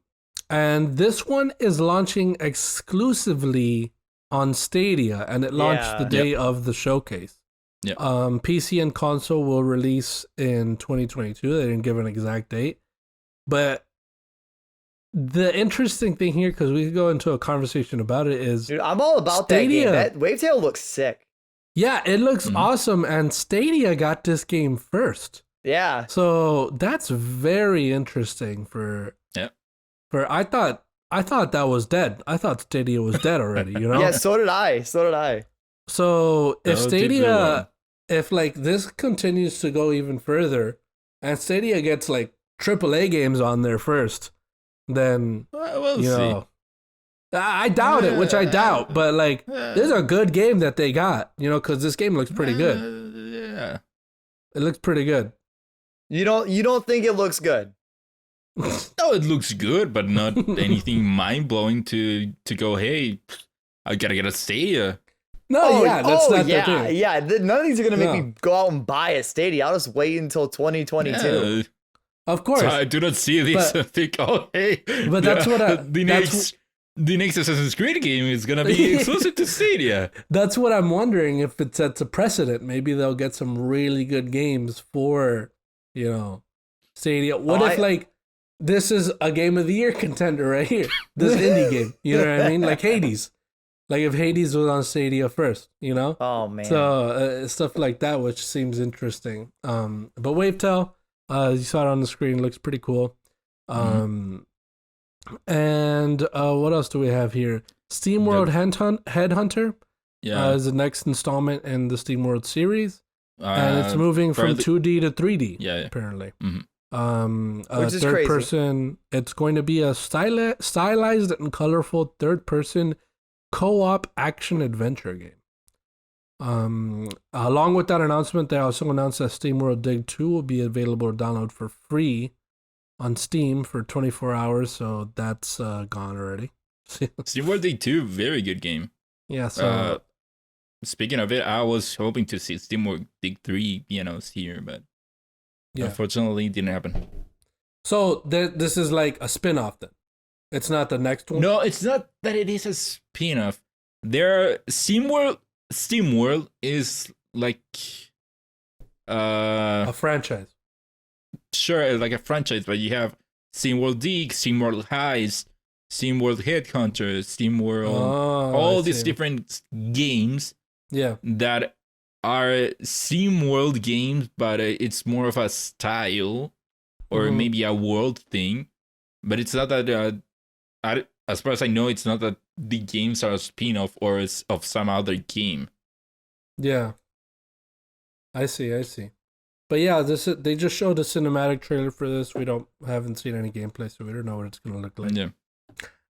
And this one is launching exclusively on Stadia, and it launched the day of the showcase. Yeah. PC and console will release in 2022. They didn't give an exact date. But the interesting thing here, because we could go into a conversation about it, is dude, I'm all about Stadia. That game. That Wavetail looks sick. Yeah, it looks awesome, and Stadia got this game first. Yeah. So that's very interesting I thought that was dead. I thought Stadia was dead already, you know? Yeah, so did I. So if Stadia, if like this continues to go even further, and Stadia gets like AAA games on there first, then we'll see. I doubt it, which I doubt, but like this is a good game that they got, you know, because this game looks pretty good. Yeah, it looks pretty good. You don't think it looks good? No, it looks good, but not anything mind blowing to go, hey, I gotta get a Stadia. No, that's not the thing. Yeah, none of these are gonna make me go out and buy a Stadia. I'll just wait until 2022. Yeah, of course. So I do not see these and think, oh, hey, but that's what the next Assassin's Creed game is gonna be exclusive to Stadia. That's what I'm wondering, if it sets a precedent. Maybe they'll get some really good games for, you know, Stadia. What if like this is a Game of the Year contender right here? This indie game, you know what I mean? Like Hades. Like if Hades was on Stadia first, you know? Oh man. So stuff like that, which seems interesting. But Wavetail, you saw it on the screen, looks pretty cool. And what else do we have here? SteamWorld Headhunter is the next installment in the SteamWorld series. And it's moving from 2D to 3D, apparently. Which is third crazy. person. It's going to be a stylized and colorful third person co-op action adventure game. Along with that announcement, they also announced that SteamWorld Dig 2 will be available to download for free on Steam for 24 hours, so that's gone already. SteamWorld Dig 2, very good game. Yeah, so speaking of it, I was hoping to see SteamWorld Dig 3 be announced here, but unfortunately it didn't happen. So this is like a spin-off then. It's not the next one? No, it's not that it is a spin-off. SteamWorld is like a franchise. Sure, like a franchise, but you have SteamWorld Dig, SteamWorld Heist, SteamWorld Headhunter, SteamWorld, all these different games. Yeah, that are SteamWorld games, but it's more of a style or maybe a world thing. But it's not that. As far as I know, it's not that the games are a spin-off or of some other game. Yeah, I see. But yeah, they just showed a cinematic trailer for this. We haven't seen any gameplay, so we don't know what it's gonna look like. Yeah.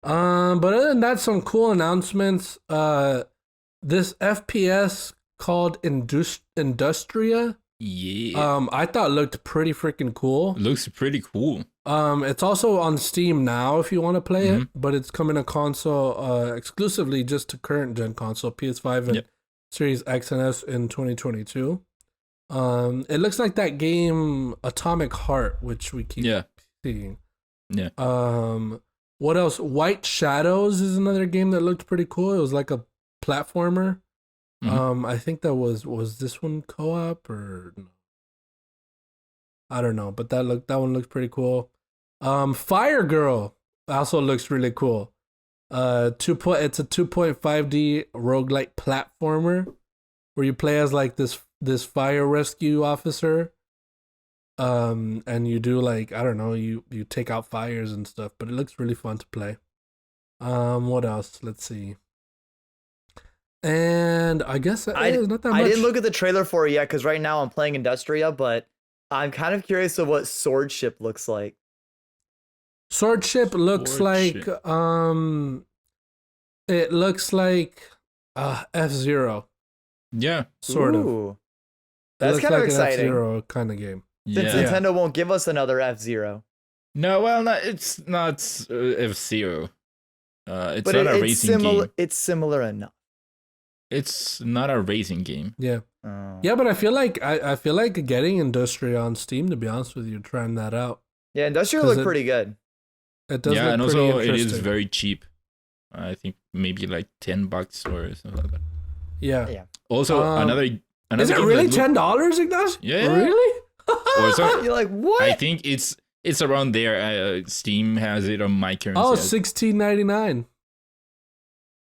But other than that, some cool announcements. This FPS called Industria. Yeah. I thought looked pretty freaking cool. Looks pretty cool. It's also on Steam now if you want to play it, but it's coming to console exclusively just to current gen console, PS5 and Series X and S in 2022. It looks like that game Atomic Heart, which we keep seeing. Yeah. What else? White Shadows is another game that looked pretty cool. It was like a platformer. I think that was this one co-op or no? I don't know, but that one looks pretty cool. Fire Girl also looks really cool. It's a 2.5D roguelike platformer where you play as like this fire rescue officer. And you do like, I don't know, you take out fires and stuff, but it looks really fun to play. What else? Let's see. And I guess not that much. I didn't look at the trailer for it yet because right now I'm playing Industria, but I'm kind of curious of what Swordship looks like. Swordship looks like it looks like F-Zero. Yeah. Sort of. That's kind of exciting. F-Zero kind of game. Since Nintendo won't give us another F-Zero. No, well, it's not F-Zero. It's not a racing game. It's similar enough. It's not a racing game. Yeah. Yeah, but I feel like getting Industria on Steam, to be honest with you, trying that out. Yeah, Industria looked pretty good. It does. Yeah, and also it is very cheap. I think maybe like $10 or something like that. Yeah. Also, another. Is it really $10, Ignacio? Yeah. Really? You're like, what? I think it's around there. Steam has it on my currency. Oh, $16.99.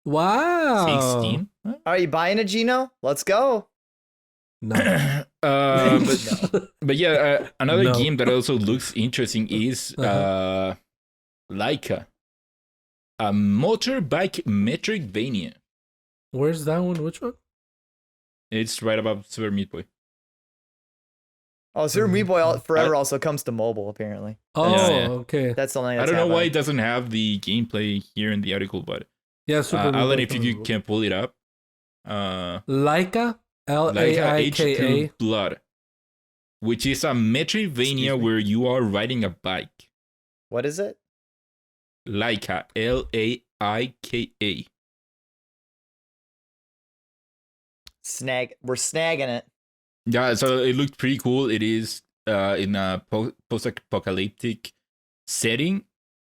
Wow. 16? Are you buying it, Gino? Let's go. No. But yeah, another game that also looks interesting is Laika, a motorbike Metroidvania. Where's that one? Which one? It's right above Super Meat Boy. Oh, Super Meat Boy Forever also comes to mobile, apparently. Oh, okay. That's something I don't know why it doesn't have the gameplay here in the article, but yeah, Super Alan, if you can pull it up. Laika, Laika Blood, which is a Metroidvania where you are riding a bike. What is it? Laika, Laika. We're snagging it. Yeah, so it looked pretty cool. It is in a post-apocalyptic setting.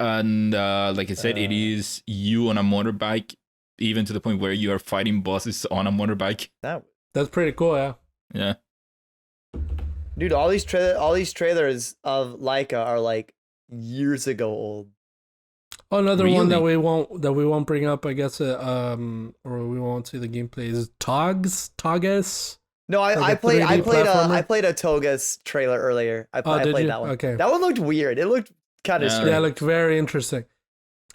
And like I said, it is you on a motorbike, even to the point where you are fighting bosses on a motorbike. That's pretty cool, yeah. Yeah. Dude, all these trailers of Laika are like years ago old. Oh, another one that we won't bring up, I guess, or we won't see the gameplay is Togus. No, I played a Togus trailer earlier. I played that one. Okay. That one looked weird. It looked kind of strange. Yeah, it looked very interesting.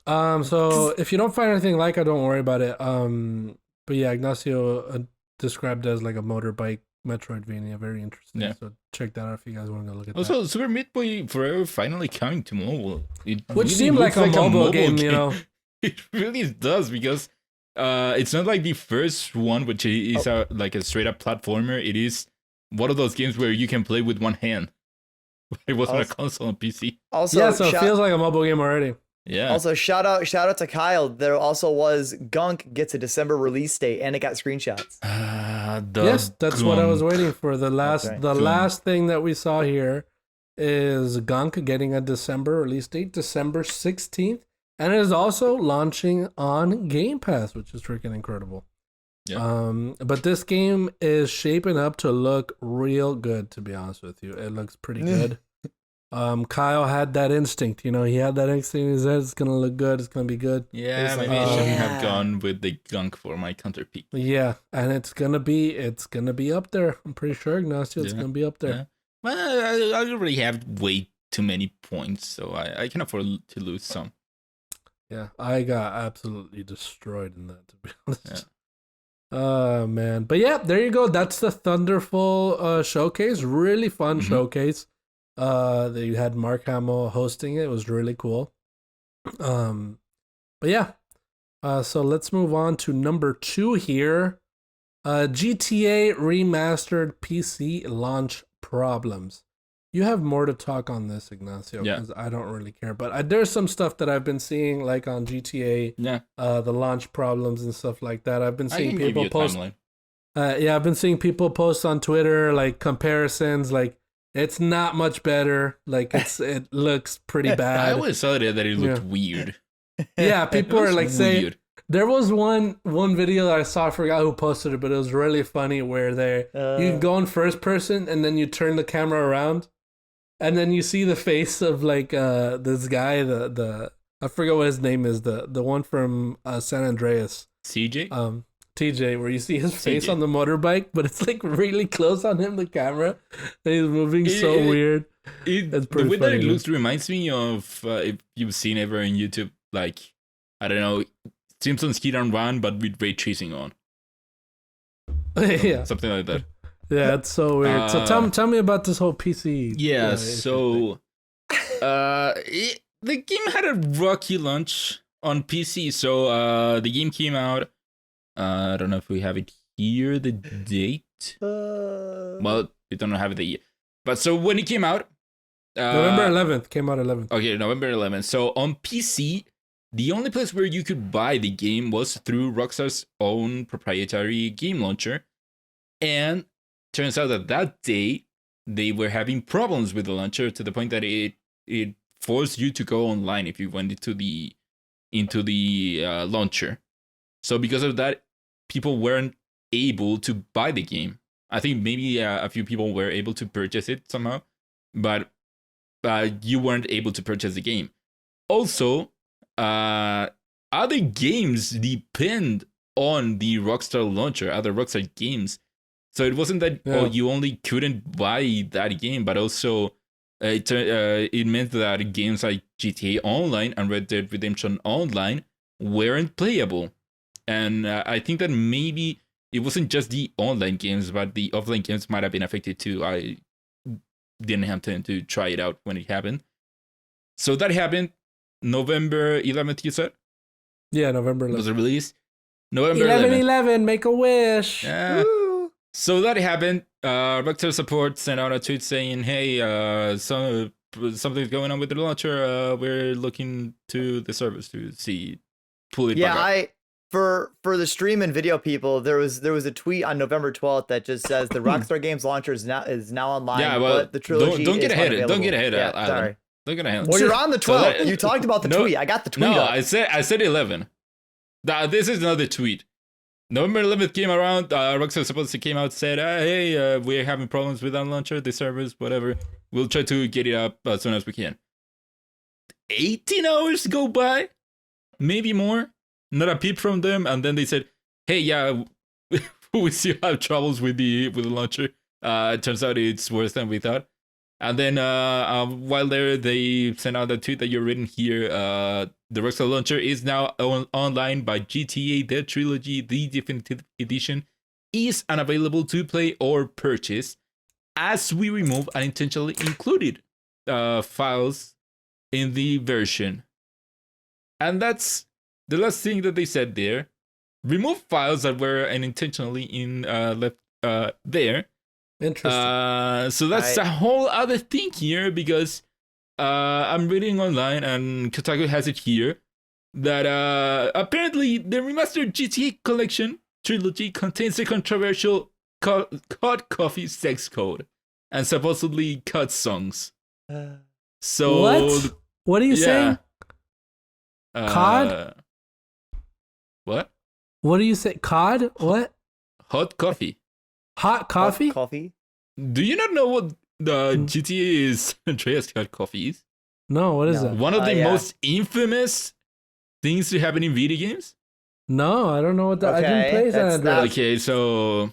So if you don't find anything like it, don't worry about it. But yeah, Ignacio described it as like a motorbike Metroidvania, very interesting. Yeah. So check that out if you guys want to go look at that. Also, Super Meat Boy Forever finally coming to mobile. Which really seemed like a mobile game, you know. It really does, because it's not like the first one, which is like a straight up platformer. It is one of those games where you can play with one hand. It was on a console and PC. Also, yeah, so it feels like a mobile game already. Yeah. Also, shout out to Kyle. There also was Gunk gets a December release date, and it got screenshots. Yes, that's what I was waiting for. The last thing that we saw here is Gunk getting a December release date, December 16th. And it is also launching on Game Pass, which is freaking incredible. Yeah. But this game is shaping up to look real good, to be honest with you. It looks pretty good. Kyle had that instinct, he had that instinct. He said it's gonna look good, it's gonna be good. Yeah, maybe I shouldn't have gone with the Gunk for my counterpick. Yeah, and it's gonna be up there. I'm pretty sure, Ignacio, it's gonna be up there. Yeah. Well, I already have way too many points, so I can afford to lose some. Yeah, I got absolutely destroyed in that, to be honest. Oh man, but yeah, there you go. That's the Thunderful showcase. Really fun showcase. They had Mark Hamill hosting it. It was really cool. But yeah, so let's move on to number 2 here. GTA Remastered PC launch problems. You have more to talk on this, Ignacio, because I don't really care. But there's some stuff that I've been seeing, like on GTA, the launch problems and stuff like that. I've been seeing people post. I've been seeing people post on Twitter like comparisons, like. It's not much better. Like it looks pretty bad. I always saw that it looked weird. Yeah, people are like saying there was one video that I saw. I forgot who posted it, but it was really funny. Where you can go in first person and then you turn the camera around, and then you see the face of like this guy. The I forget what his name is. The one from San Andreas. CJ. TJ, where you see his face on the motorbike, but it's like really close on him, the camera. And he's moving so weird. The way that it looks reminds me of, if you've seen ever on YouTube, like, I don't know, Simpsons Hit and Run, but with ray tracing on. Yeah. Something like that. Yeah, it's so weird. So tell me about this whole PC. Yeah, so the game had a rocky launch on PC. So the game came out. I don't know if we have it here, the date. Well, we don't have it yet. But so when it came out... November 11th. Came out 11th. Okay, November 11th. So on PC, the only place where you could buy the game was through Rockstar's own proprietary game launcher. And turns out that day, they were having problems with the launcher to the point that it forced you to go online if you went into the launcher. So because of that, people weren't able to buy the game. I think maybe a few people were able to purchase it somehow, but you weren't able to purchase the game. Also, other games depend on the Rockstar launcher, other Rockstar games. So it wasn't that you only couldn't buy that game, but also it meant that games like GTA Online and Red Dead Redemption Online weren't playable. And I think that maybe it wasn't just the online games, but the offline games might have been affected too. I didn't have time to try it out when it happened. So that happened November 11th, you said? Yeah, November 11th. Was it released? November 11/11, make a wish. Yeah. So that happened. Rockstar support sent out a tweet saying, hey, something's going on with the launcher. We're looking to the service to pull it back up. For the stream and video people, there was a tweet on November 12th that just says the Rockstar Games launcher is now online. Yeah, well, but the trilogy don't get ahead. Unavailable. Don't get ahead. Yeah, sorry. Don't get ahead. Well, you're on the 12th. You talked about the tweet. I got the tweet. No, up. I said 11. This is another tweet. November 11th came around. Rockstar supposedly came out and said, "Hey, we're having problems with our launcher, the servers, whatever. We'll try to get it up as soon as we can." 18 hours go by, maybe more. Not a peep from them, and then they said, "Hey, yeah, we still have troubles with the launcher. It turns out it's worse than we thought." And then while they sent out the tweet that you're reading here, the Rockstar launcher is now online by GTA The Trilogy, the Definitive Edition, is unavailable to play or purchase, as we remove unintentionally included files in the version. And that's the last thing that they said there. Remove files that were unintentionally left there. Interesting. So that's a whole other thing here, because I'm reading online and Kotaku has it here that apparently the remastered GTA Collection Trilogy contains a controversial cut coffee sex code and supposedly cut songs. So what are you saying? COD? What? What do you say? COD? What? Hot coffee. Hot coffee? Hot coffee? Do you not know what the GTA San Andreas hot coffee is? No, what is No. it? One of the most infamous things to happen in video games? No, I don't know what that. I didn't Okay, play San that's Andreas. Okay, so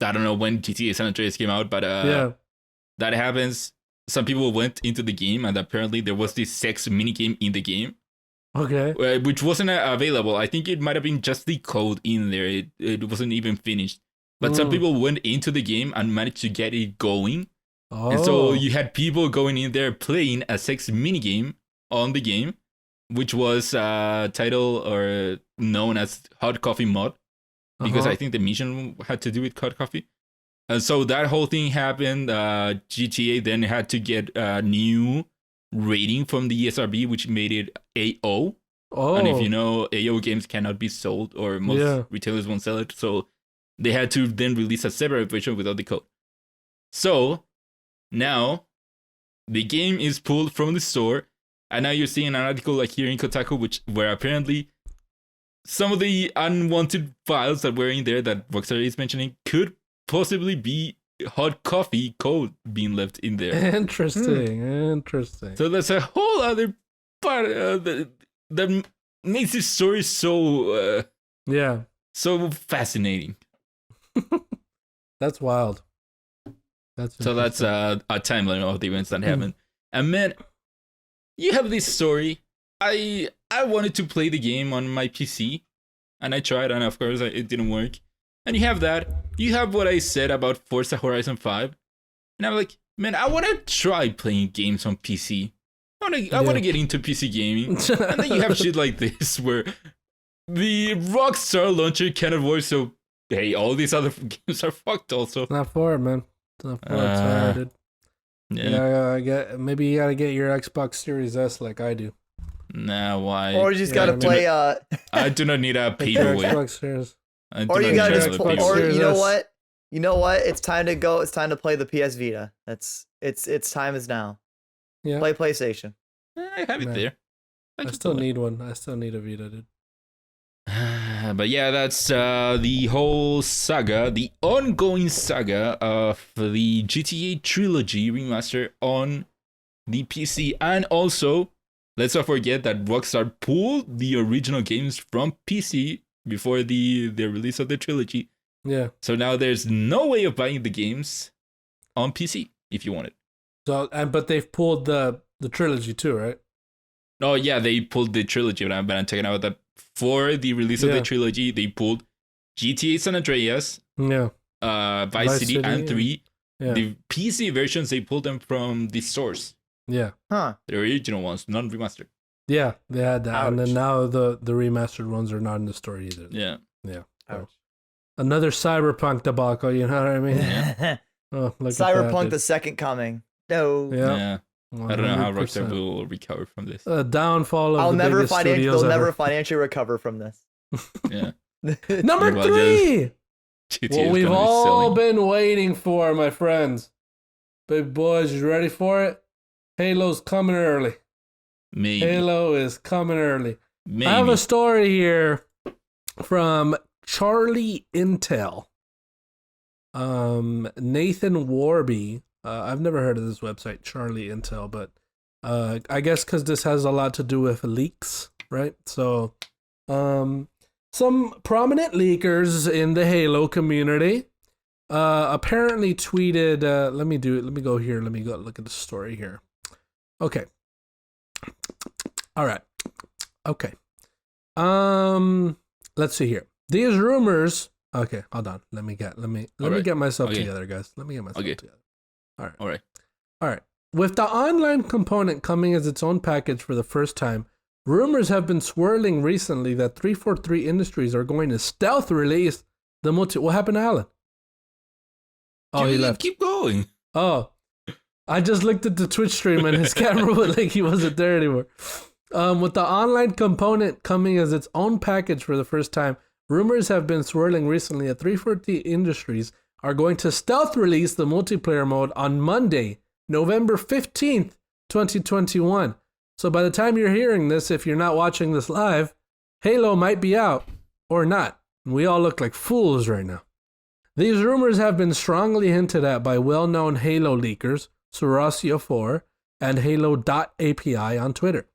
I don't know when GTA San Andreas came out, but Yeah. that happens. Some people went into the game, and apparently there was this sex minigame in the game, Okay. which wasn't available. I think it might have been just the code in there. It wasn't even finished. But some people went into the game and managed to get it going. Oh. And so you had people going in there playing a sex minigame on the game, which was titled or known as Hot Coffee Mod, because I think the mission had to do with hot coffee. And so that whole thing happened. GTA then had to get a new rating from the ESRB, which made it AO. Oh. And if you know, AO games cannot be sold, or most retailers won't sell it. So they had to then release a separate version without the code. So now the game is pulled from the store, and now you're seeing an article like here in Kotaku, where apparently some of the unwanted files that were in there that Rockstar is mentioning could possibly be hot coffee code being left in there. Interesting. So that's a whole other part that makes this story so so fascinating. That's wild. So that's a timeline of the events that happened. And man, you have this story. I wanted to play the game on my PC, and I tried, and of course it didn't work. And you have that. You have what I said about Forza Horizon 5. And I'm like, man, I want to try playing games on PC. I want to get into PC gaming. And then you have shit like this where the Rockstar launcher cannot work, so hey, all these other games are fucked also. It's not for it, man. It's not for it. Sorry, dude. Yeah, maybe you gotta get your Xbox Series S like I do. Nah, why? Or you just gotta play. I do not need a paperweight. Xbox Series. Or you gotta just play. Or you know what? You know what? It's time to go. It's time to play the PS Vita. It's time is now. Yeah. Play PlayStation. I have it there. I still need one. I still need a Vita, dude. But yeah, that's the whole saga, the ongoing saga of the GTA Trilogy Remaster on the PC. And also, let's not forget that Rockstar pulled the original games from PC before the release of the trilogy. Yeah. So now there's no way of buying the games on PC if you want it. So, but they've pulled the trilogy too, right? Oh yeah, they pulled the trilogy, but I'm talking about that for the release of the trilogy. They pulled GTA San Andreas, Vice City, and 3. Yeah. The PC versions, they pulled them from the stores. Yeah. Huh. The original ones, not remastered. Yeah, they had that. Ouch. And then now the remastered ones are not in the store either. Yeah. Yeah. So, another Cyberpunk debacle, you know what I mean? Yeah. Oh, look Cyberpunk at that, the second coming. No. Yeah. 100%. I don't know how Rockstar will recover from this. Downfall of They'll never financially recover from this. Yeah. Number 3! What we've all been waiting for, my friends. Big boys, you ready for it? Halo's coming early. Maybe. Halo is coming early. Maybe. I have a story here from Charlie Intel. Nathan Warby. I've never heard of this website, Charlie Intel, but I guess because this has a lot to do with leaks, right? So, some prominent leakers in the Halo community apparently tweeted. Let me go here. Let me go look at the story here. Okay. All right. Okay. Let's see here. These rumors. Okay, hold on. Let me get myself together, guys. Let me get myself together. All right. With the online component coming as its own package for the first time, rumors have been swirling recently that 343 Industries are going to stealth release the multi. What happened to Alan? Oh, he left. Keep going. Oh, I just looked at the Twitch stream and his camera was like he wasn't there anymore. With the online component coming as its own package for the first time, rumors have been swirling recently that 343 Industries are going to stealth release the multiplayer mode on Monday, November 15th, 2021. So by the time you're hearing this, if you're not watching this live, Halo might be out or not. We all look like fools right now. These rumors have been strongly hinted at by well-known Halo leakers, Sorosio4 and Halo.api on Twitter.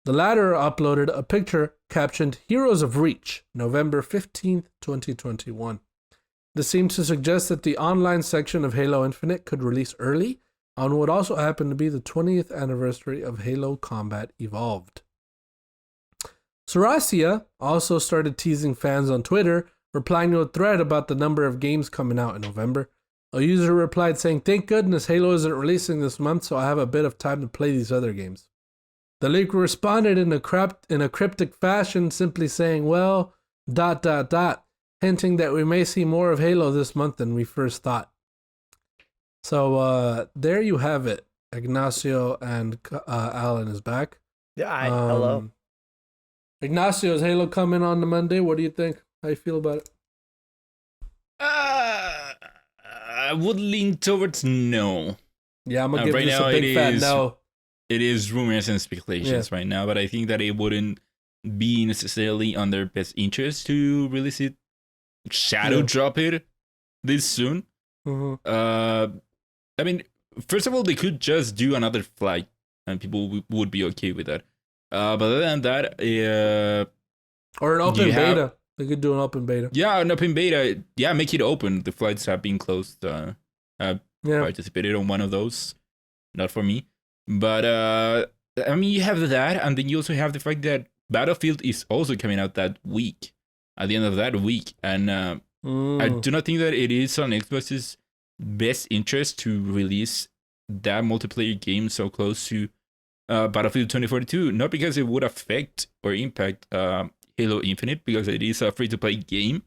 The latter uploaded a picture captioned Heroes of Reach, November 15th, 2021. This seems to suggest that the online section of Halo Infinite could release early on what also happened to be the 20th anniversary of Halo Combat Evolved. Sorosio also started teasing fans on Twitter, replying to a thread about the number of games coming out in November. A user replied saying, "Thank goodness Halo isn't releasing this month, so I have a bit of time to play these other games." The leaker responded in a cryptic fashion, simply saying, well, ... hinting that we may see more of Halo this month than we first thought. So there you have it. Ignacio and Alan is back. Yeah, hello. Ignacio, is Halo coming on the Monday? What do you think? How you feel about it? I would lean towards no. Yeah, I'm gonna give right this now a big fat no. It is rumors and speculations right now, but I think that it wouldn't be necessarily on their best interest to release it, drop it this soon. Mm-hmm. I mean, first of all, they could just do another flight, and people would be okay with that. But other than that, or an open beta. They could do an open beta. Yeah, an open beta. Yeah, make it open. The flights have been closed. Participated on one of those. Not for me. But, I mean, you have that, and then you also have the fact that Battlefield is also coming out that week, at the end of that week. And I do not think that it is on Xbox's best interest to release that multiplayer game so close to Battlefield 2042. Not because it would affect or impact Halo Infinite, because it is a free-to-play game.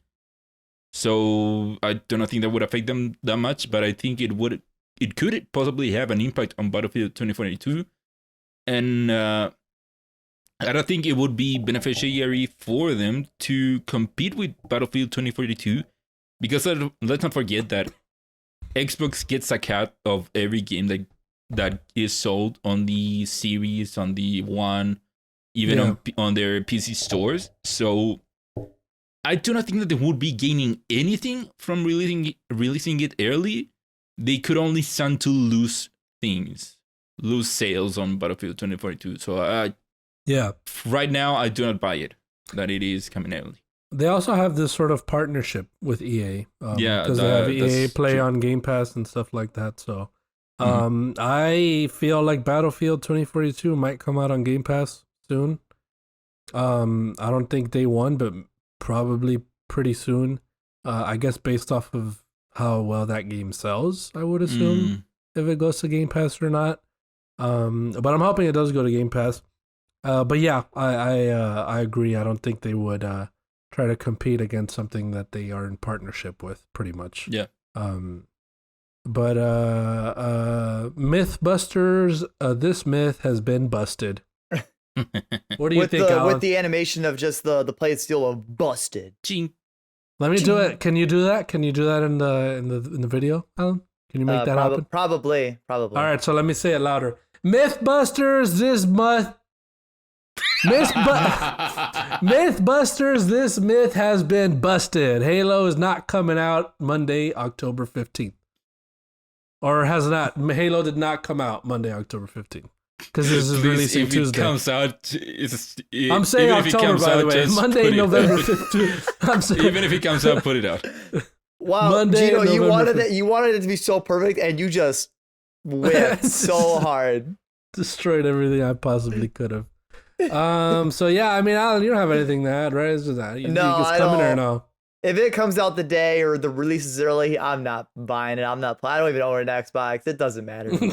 So I do not think that would affect them that much, but I think it could possibly have an impact on Battlefield 2042. And I don't think it would be beneficiary for them to compete with Battlefield 2042, because let's not forget that Xbox gets a cut of every game that is sold on the series, on the One, even on their PC stores. So I do not think that they would be gaining anything from releasing it early. They could only stand to lose sales on Battlefield 2042. So right now I do not buy it that it is coming early. They also have this sort of partnership with EA. Because they have EA Play on Game Pass and stuff like that. So I feel like Battlefield 2042 might come out on Game Pass soon. I don't think day one, but probably pretty soon. I guess based off of how well that game sells, I would assume if it goes to Game Pass or not. But I'm hoping it does go to Game Pass. But yeah, I agree. I don't think they would try to compete against something that they are in partnership with, pretty much. Yeah. But Mythbusters, this myth has been busted. What do you think, Alan? With the animation of just the plate steel of busted. Ching. Let me do it. Can you do that? Can you do that in the video, Alan? Can you make that happen? Probably. All right, so let me say it louder. Mythbusters, Mythbusters, this myth has been busted. Halo is not coming out Monday, October 15th. Or has not. Halo did not come out Monday, October 15th. Because this is releasing Tuesday. It comes out, I'm saying October, by the way. Monday, November 15th. Even if it comes out, put it out. Wow, Monday, Gino, you wanted it to be so perfect, and you just whipped so hard. Destroyed everything I possibly could have. So yeah, I mean, Alan, you don't have anything to add, right? It's just that. I don't. Or no? If it comes out the day or the release is early, I'm not buying it. I don't even own an Xbox. It doesn't matter to me.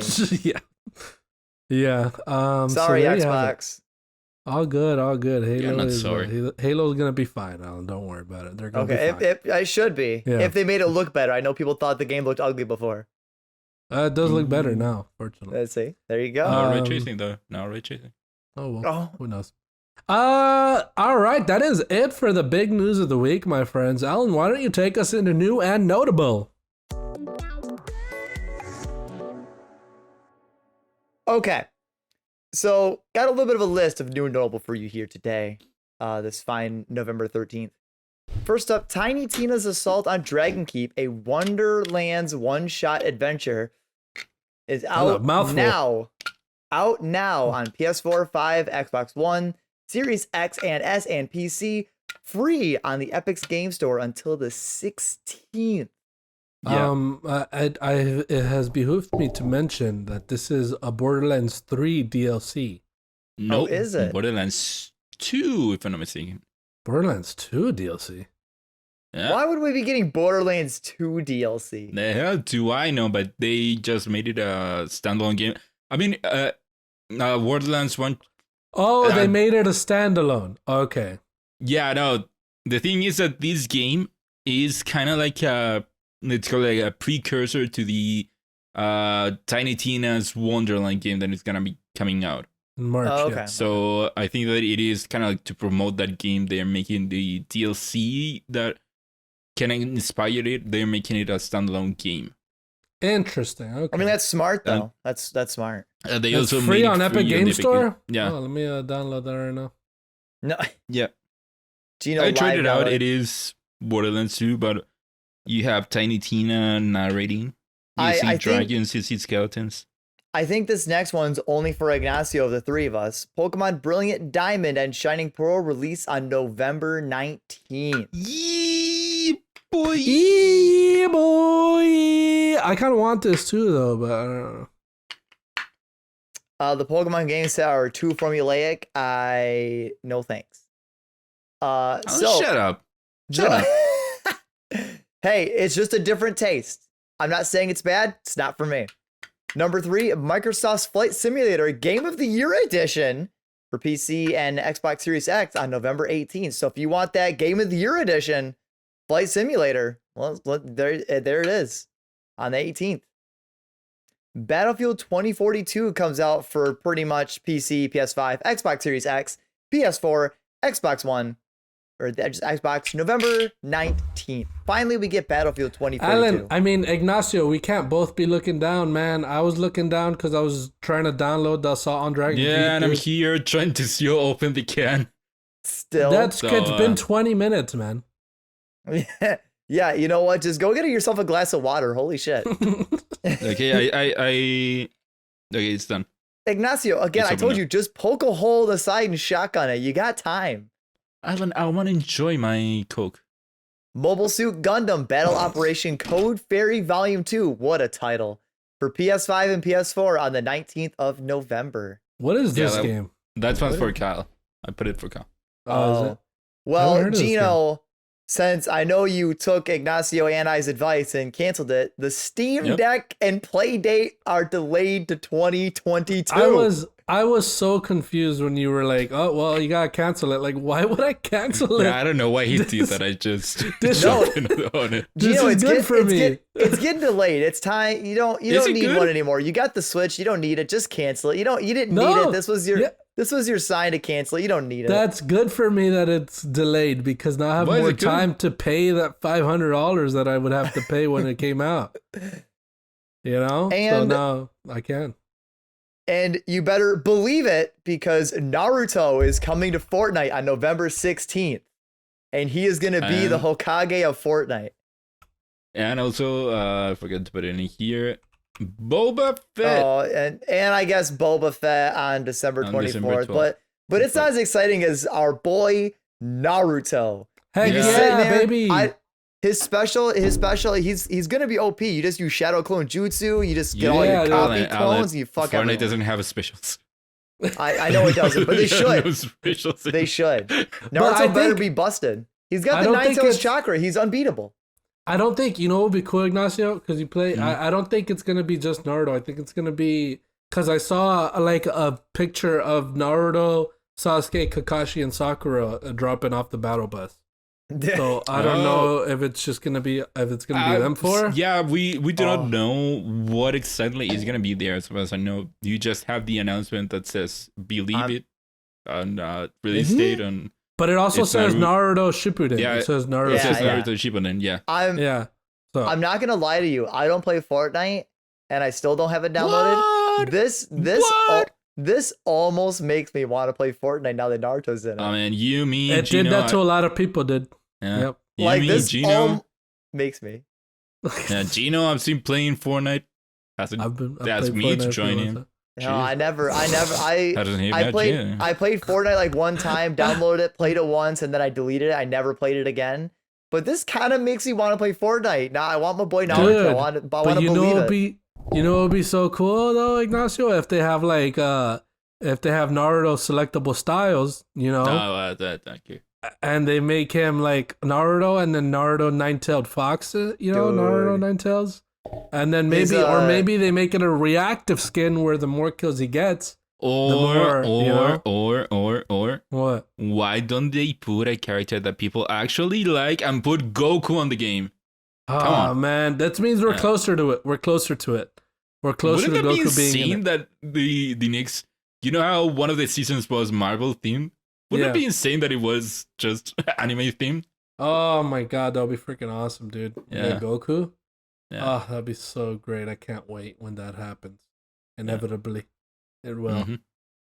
Yeah. Sorry, Xbox. All good. You're not sorry. Halo's gonna be fine, Alan. Don't worry about it. They're gonna be fine. I should be. Yeah. If they made it look better. I know people thought the game looked ugly before. It does look better now, fortunately. Let's see. There you go. No ray tracing though. No ray tracing. Oh well. Who knows? All right. That is it for the big news of the week, my friends. Alan, why don't you take us into new and notable? Okay. So, got a little bit of a list of new and notable for you here today, this fine November 13th. First up, Tiny Tina's Assault on Dragon Keep, a Wonderlands one-shot adventure, is out now. Out now on PS4, 5, Xbox One, Series X and S, and PC. Free on the Epic's Game Store until the 16th. Yeah. It has behooved me to mention that this is a Borderlands 3 DLC. No, nope. Is it? Borderlands 2, if I'm not mistaken. Borderlands 2 DLC? Yeah. Why would we be getting Borderlands 2 DLC? The hell do I know, but they just made it a standalone game. I mean, Borderlands 1... Oh, they made it a standalone. Okay. Yeah, no. The thing is that this game is kind of like it's called like a precursor to the Tiny Tina's Wonderland game that is gonna be coming out in March. Oh, okay. Yeah. So I think that it is kind of like to promote that game. They're making the DLC that can inspire it. They're making it a standalone game. Interesting. Okay. I mean, that's smart though. That's smart. They it's also free made on it Epic free Game on Store. Yeah. Oh, let me download that right now. No. Yeah. Gino, I tried it out. It is Borderlands 2, but you have Tiny Tina narrating. You see dragons, you see skeletons. I think this next one's only for Ignacio of the three of us. Pokemon Brilliant Diamond and Shining Pearl release on November 19th. Yeah, boy. Yeah, boy. I kind of want this too, though, but I don't know. The Pokemon games are too formulaic. No thanks. Shut up. Shut up. Hey, it's just a different taste. I'm not saying it's bad. It's not for me. Number 3, Microsoft's Flight Simulator Game of the Year Edition for PC and Xbox Series X on November 18th. So if you want that Game of the Year Edition, Flight Simulator, well, there it is on the 18th. Battlefield 2042 comes out for pretty much PC, PS5, Xbox Series X, PS4, Xbox One, or just Xbox, November 19th. Finally, we get Battlefield 2042. Alan, I mean, Ignacio, we can't both be looking down, man. I was looking down because I was trying to download the Assault on Dragon. Yeah, and I'm here trying to see how open the can. Still. It's been 20 minutes, man. Yeah, you know what? Just go get yourself a glass of water. Holy shit. Okay, okay, it's done. Ignacio, again, I told you, just poke a hole in the side and shotgun it. You got time. Alan, I want to enjoy my Coke. Mobile Suit Gundam Battle Operation Code Fairy Volume 2. What a title. For PS5 and PS4 on the 19th of November. What is this game? That's one for Kyle. I put it for Kyle. Oh. Well, Gino, since I know you took Ignacio and I's advice and canceled it, the Steam Deck and Play date are delayed to 2022. I was so confused when you were like, "Oh, well, you gotta cancel it." Like, why would I cancel it? Yeah, I don't know why he did that. I just on it. Gino, it's good for me. It's getting delayed. It's time. You don't need one anymore. You got the Switch. You don't need it. Just cancel it. You didn't need it. This was your sign to cancel it. You don't need it. That's good for me that it's delayed because now I have more time to pay that $500 that I would have to pay when it came out. You know? And, so now I can. And you better believe it because Naruto is coming to Fortnite on November 16th. And he is going to be the Hokage of Fortnite. And also, I forgot to put it in here, Boba Fett. Oh, and I guess Boba Fett on December 24th. But it's not as exciting as our boy Naruto. Heck yeah, baby. His special, he's gonna be OP. You just use Shadow Clone Jutsu, you just get all your copy clones, and you fuck everyone. Fortnite doesn't have a specials. I know it doesn't, but they should. They should. Naruto better be busted. He's got the 9-tails chakra. He's unbeatable. I don't think, you know, it would be cool, Ignacio, because you play. I don't think it's gonna be just Naruto. I think it's gonna be because I saw like a picture of Naruto, Sasuke, Kakashi, and Sakura dropping off the battle bus. So I don't know if it's just gonna be them four. Yeah, we do not know what exactly is gonna be there. As far as I know, you just have the announcement that says "Believe it" on release date on. But it also says Naruto Shippuden. Yeah, it says Naruto. It says Naruto Shippuden. Yeah. I'm not gonna lie to you. I don't play Fortnite, and I still don't have it downloaded. What? This almost makes me want to play Fortnite now that Naruto's in it. I mean, you, me, It Gino, did that to a lot of people, did. Yeah. Yep. You, like me, this Gino. makes me. Yeah, Gino, I've seen playing Fortnite. That's I've me to join him. No, I played Gino. I played Fortnite like one time, downloaded it, played it once, and then I deleted it. I never played it again. But this kind of makes me want to play Fortnite. Now I want my boy Naruto. Dude, I want to you know believe it. You know it'd be so cool though, Ignacio, if they have Naruto selectable styles, you know. Thank you. And they make him like Naruto and then Naruto Nine-Tailed Fox, you know, Dude. Naruto Nine-Tails. And then maybe they make it a reactive skin where the more kills he gets, Or what? why don't they put a character that people actually like and put Goku on the game? Oh man, that means we're closer to it. We're closer to it. We're closer Wouldn't to that be Goku being insane in it. that the next, you know how one of the seasons was Marvel themed? Wouldn't it be insane that it was just anime themed? Oh my god, that would be freaking awesome, dude. Yeah. Goku. Yeah. Oh, that'd be so great. I can't wait when that happens. Inevitably. It will. Mm-hmm.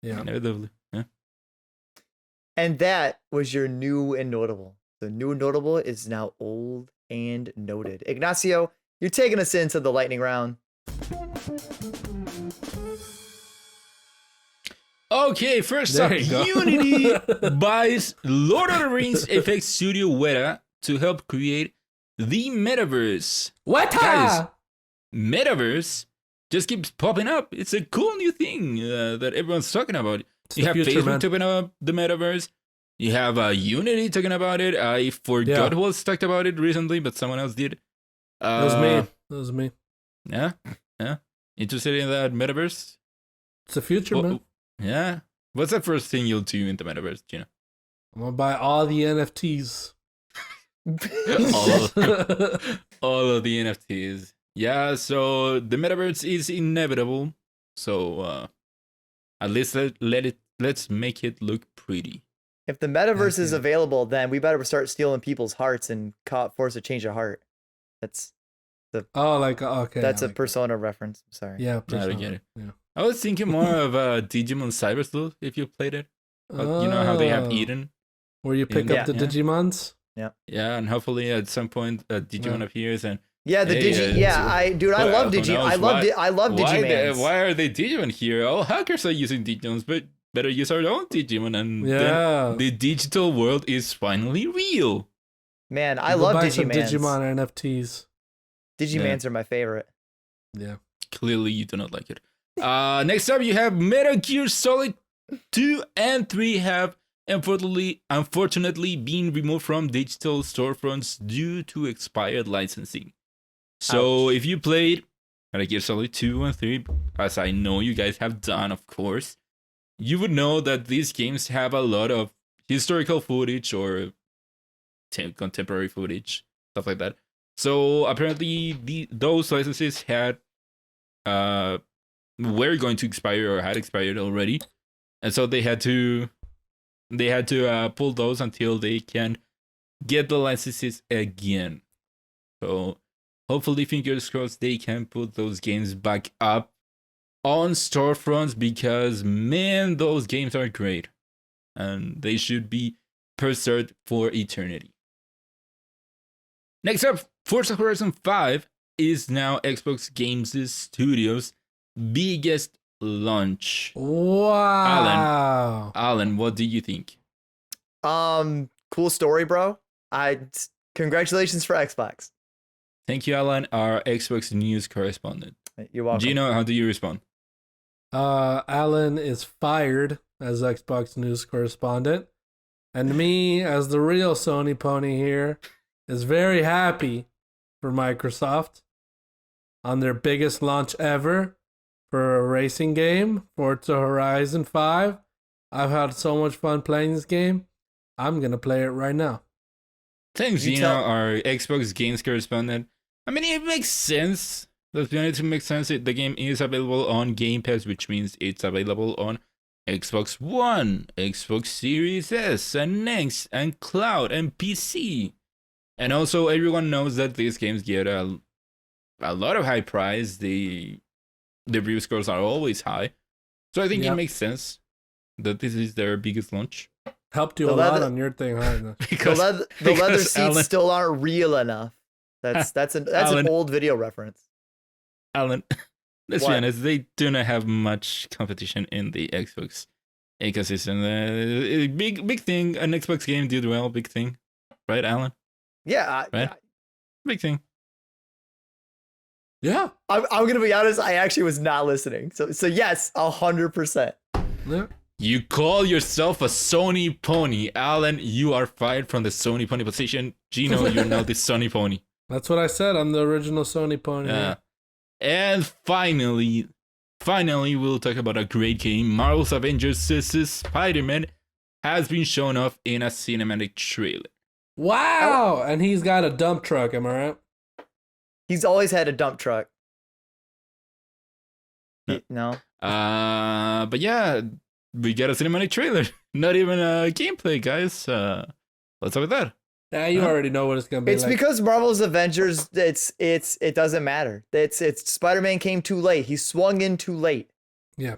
Yeah. Inevitably. Yeah. And that was your new and notable. The new and notable is now old and noted. Ignacio, you're taking us into the lightning round. Okay, first There up, you go. Unity buys Lord of the Rings FX Studio Weta to help create the metaverse. What? Guys, metaverse just keeps popping up. It's a cool new thing that everyone's talking about. You have Facebook talking about the metaverse. You have Unity talking about it. I forgot who else talked about it recently, but someone else did. That was me. Yeah. Interested in that metaverse? It's the future, man. Yeah. What's the first thing you'll do in the metaverse, Gina? I'm gonna buy all the NFTs. all of the NFTs. Yeah, so the metaverse is inevitable. So at least let's make it look pretty. If the metaverse is available, then we better start stealing people's hearts and force a change of heart. That's That's a Persona reference. I'm sorry. Yeah, Persona. I get it. Yeah. I was thinking more of Digimon Cyber Sleuth if you played it. But you know how they have Eden? Where you pick up the Digimons? Yeah. Yeah, and hopefully at some point Digimon appears and I love Digimon. I love Digimon. Why are they Digimon here? All hackers are using Digimons, but better use our own Digimon, and then the digital world is finally real. Man, I love Digimon. Digimon NFTs. Digimons are my favorite. Yeah. Clearly you do not like it. Next up you have Metagear Solid 2 and 3 have unfortunately been removed from digital storefronts due to expired licensing. So if you played Metagear Solid 2 and 3, as I know you guys have done, of course, you would know that these games have a lot of historical footage or contemporary footage, stuff like that. So apparently those licenses were going to expire or had expired already, and so they had to pull those until they can get the licenses again. So hopefully, fingers crossed, they can put those games back up on storefronts, because man, those games are great and they should be preserved for eternity. Next up, Forza Horizon 5 is now Xbox Games Studios' biggest launch. Wow. Alan, what do you think? Cool story, bro. Congratulations for Xbox. Thank you, Alan, our Xbox news correspondent. You're welcome. Gino, how do you respond? Alan is fired as Xbox news correspondent, and me, as the real Sony pony here, is very happy for Microsoft on their biggest launch ever for a racing game, Forza Horizon 5. I've had so much fun playing this game. I'm going to play it right now. Thanks, Gino, our Xbox games correspondent. I mean, it makes sense. Let's be honest, it makes sense. The game is available on Game Pass, which means it's available on Xbox One, Xbox Series S, and X, and Cloud, and PC. And also, everyone knows that these games get a lot of high price. The review scores are always high. So I think it makes sense that this is their biggest launch. Helped you a lot on your thing, huh? The leather seats still aren't real enough. That's an old video reference. Alan, let's be honest, they do not have much competition in the Xbox ecosystem. Big thing, an Xbox game did well, big thing. Right, Alan? Yeah. Right? Big thing. Yeah. I'm going to be honest, I actually was not listening. So yes, 100%. Yeah. You call yourself a Sony pony. Alan, you are fired from the Sony pony position. Gino, you're now the Sony pony. That's what I said. I'm the original Sony pony. Yeah. And finally, we'll talk about a great game. Marvel's Avengers vs. Spider-Man has been shown off in a cinematic trailer. Wow! And he's got a dump truck, am I right? He's always had a dump truck. No. But yeah, we got a cinematic trailer. Not even a gameplay, guys. Let's talk about that. Yeah, you already know what it's gonna be. It's like. Because Marvel's Avengers, it doesn't matter. It's Spider-Man came too late. He swung in too late. Yeah.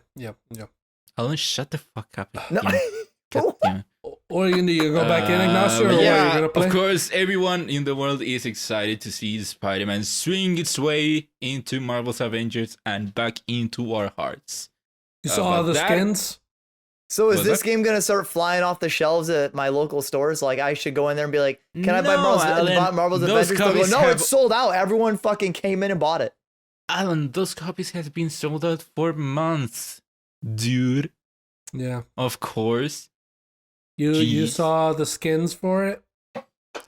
Alan, shut the fuck up. No. What are you gonna do? You go back in, Ignacio, or what are you gonna play? Of course, everyone in the world is excited to see Spider-Man swing its way into Marvel's Avengers and back into our hearts. You saw all the skins? So is this game gonna start flying off the shelves at my local stores? Like I should go in there and be like, "Can I buy Marvel's Avengers?" Go, no, it's sold out. Everyone fucking came in and bought it. Alan, those copies have been sold out for months, dude. Yeah, of course. You saw the skins for it?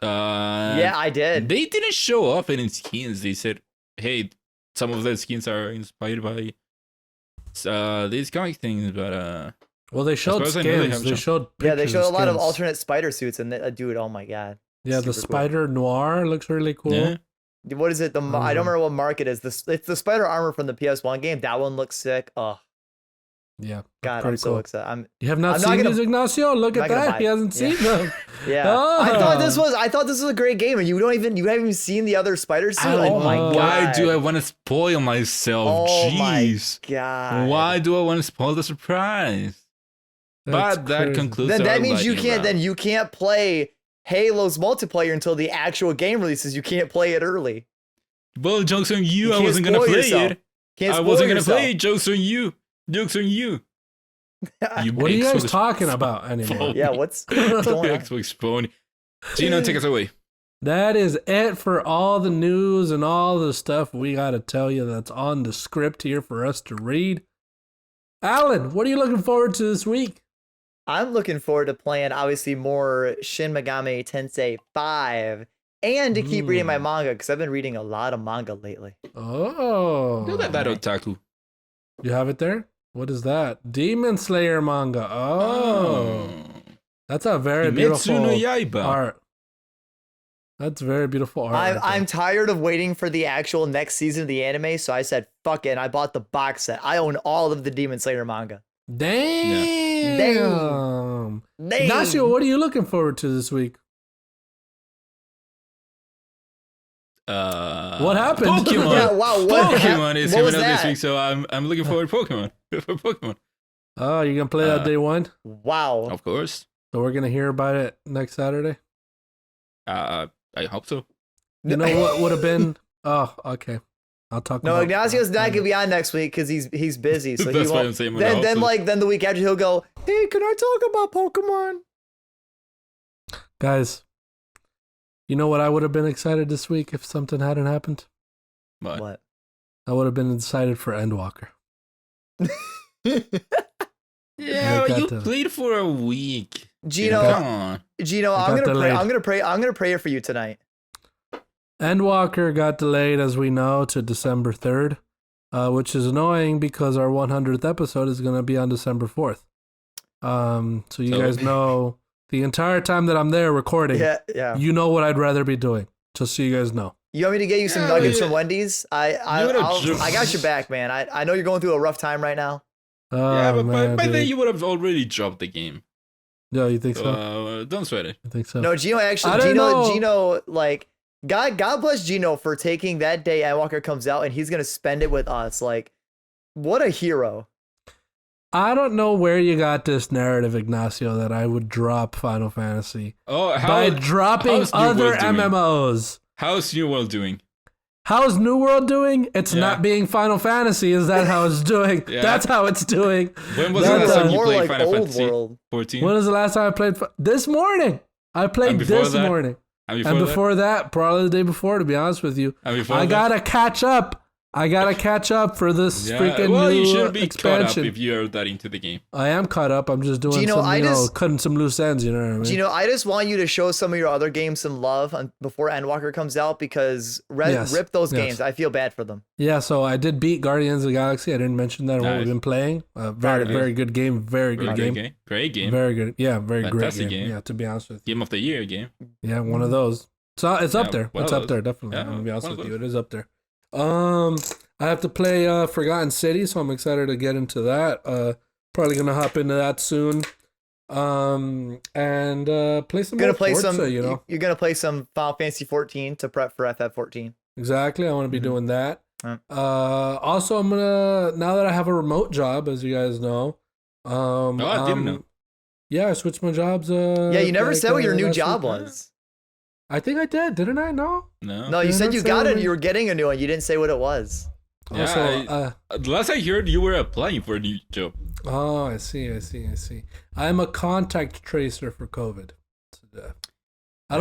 Yeah, I did. They didn't show off any skins. They said, "Hey, some of the skins are inspired by these comic things," but well, they showed skins. They showed they showed a lot of alternate spider suits, and dude, oh my god. Yeah, the Spider Noir looks really cool. Yeah. What is it? I don't remember what mark it is. It's the Spider Armor from the PS1 game. That one looks sick. Oh. Yeah. God, I'm so excited. You have not seen these, Ignacio? Look at that. He hasn't seen them. Yeah. Oh. I thought this was a great game, and you haven't even seen the other spider suit. Oh my god. Why do I want to spoil myself? Oh Jeez. My god. Why do I want to spoil the surprise? But that concludes. Then that means you can't. Then you can't play Halo's multiplayer until the actual game releases. You can't play it early. Well, jokes on you. I wasn't gonna play it. I wasn't gonna play it. Jokes on you. Jokes on you. What are you guys talking about anymore? Yeah, what's going on? Xbox phone. Gino, take us away. That is it for all the news and all the stuff we got to tell you that's on the script here for us to read. Alan, what are you looking forward to this week? I'm looking forward to playing, obviously, more Shin Megami Tensei 5 and to keep reading my manga, because I've been reading a lot of manga lately. Oh. Look at that otaku. You have it there? What is that? Demon Slayer manga. Oh. That's a very beautiful art. That's very beautiful art. I'm tired of waiting for the actual next season of the anime, so I said, fuck it, and I bought the box set. I own all of the Demon Slayer manga. Damn. Ignacio, what are you looking forward to this week? What happened? Pokemon. Yeah, wow. Pokemon is coming out this week, so I'm looking forward to Pokemon. Oh, you're gonna play that day one? Wow. Of course. So we're gonna hear about it next Saturday. I hope so. You know what would have been? Oh, okay. I'll talk. No, Ignacio's not gonna be on next week because he's busy. So that's he why won't. I'm saying Then the week after he'll go, hey, can I talk about Pokemon? Guys, you know what I would have been excited this week if something hadn't happened? What? I would have been excited for Endwalker. Yeah, you played for a week. Gino, come on. Gino, I'm gonna pray for you tonight. Endwalker got delayed, as we know, to December 3rd, which is annoying because our 100th episode is going to be on December 4th. So you guys know the entire time that I'm there recording, you know what I'd rather be doing, just so you guys know. You want me to get you some nuggets from Wendy's? I got your back, man. I know you're going through a rough time right now. But by then you would have already dropped the game. No, you think so? Don't sweat it. I think so. No, Gino, like, God bless Gino for taking that day Endwalker comes out and he's gonna spend it with us. Like, what a hero. I don't know where you got this narrative, Ignacio, that I would drop Final Fantasy How's by dropping New other World doing? MMOs. How's New World doing? How's New World doing? It's Yeah. not being Final Fantasy. Is that how it's doing? Yeah. That's how it's doing. When was the That's last time you more played like Final old Fantasy world. 14? When was the last time I played? This morning. I played And before this that? morning. And And before that, probably the day before, to be honest with you. And before I that? gotta catch up. I gotta catch up for this freaking well, new you should be expansion. caught up if you're that into the game. I am caught up. I'm just doing cutting some loose ends, you know what I mean? Gino, I just want you to show some of your other games some love before Endwalker comes out because rip those games. I feel bad for them. Yeah, so I did beat Guardians of the Galaxy. I didn't mention that what we've been playing. Very good game. Very good game. Great game. Very good. Yeah, very Fantastic great game. Yeah, to be honest with you. Game of the Year game. Yeah, one of those. So it's up there. well, It's up there, definitely. yeah, I'm gonna be honest one of with you. It is up there. I have to play Forgotten City, so I'm excited to get into that. Probably gonna hop into that soon. And play some more Forza, you know. You're gonna play some Final Fantasy 14 to prep for FF14. Exactly. I want to be doing that. Also, I'm gonna, now that I have a remote job, as you guys know. I didn't know. Yeah, I switched my jobs. Yeah, you never said what your new job week. was. I think I did, didn't I? No, No, you said you got it. You were getting a new one. You didn't say what it was. Yeah, last I heard, you were applying for a new job. Oh, I see. I'm a contact tracer for COVID. I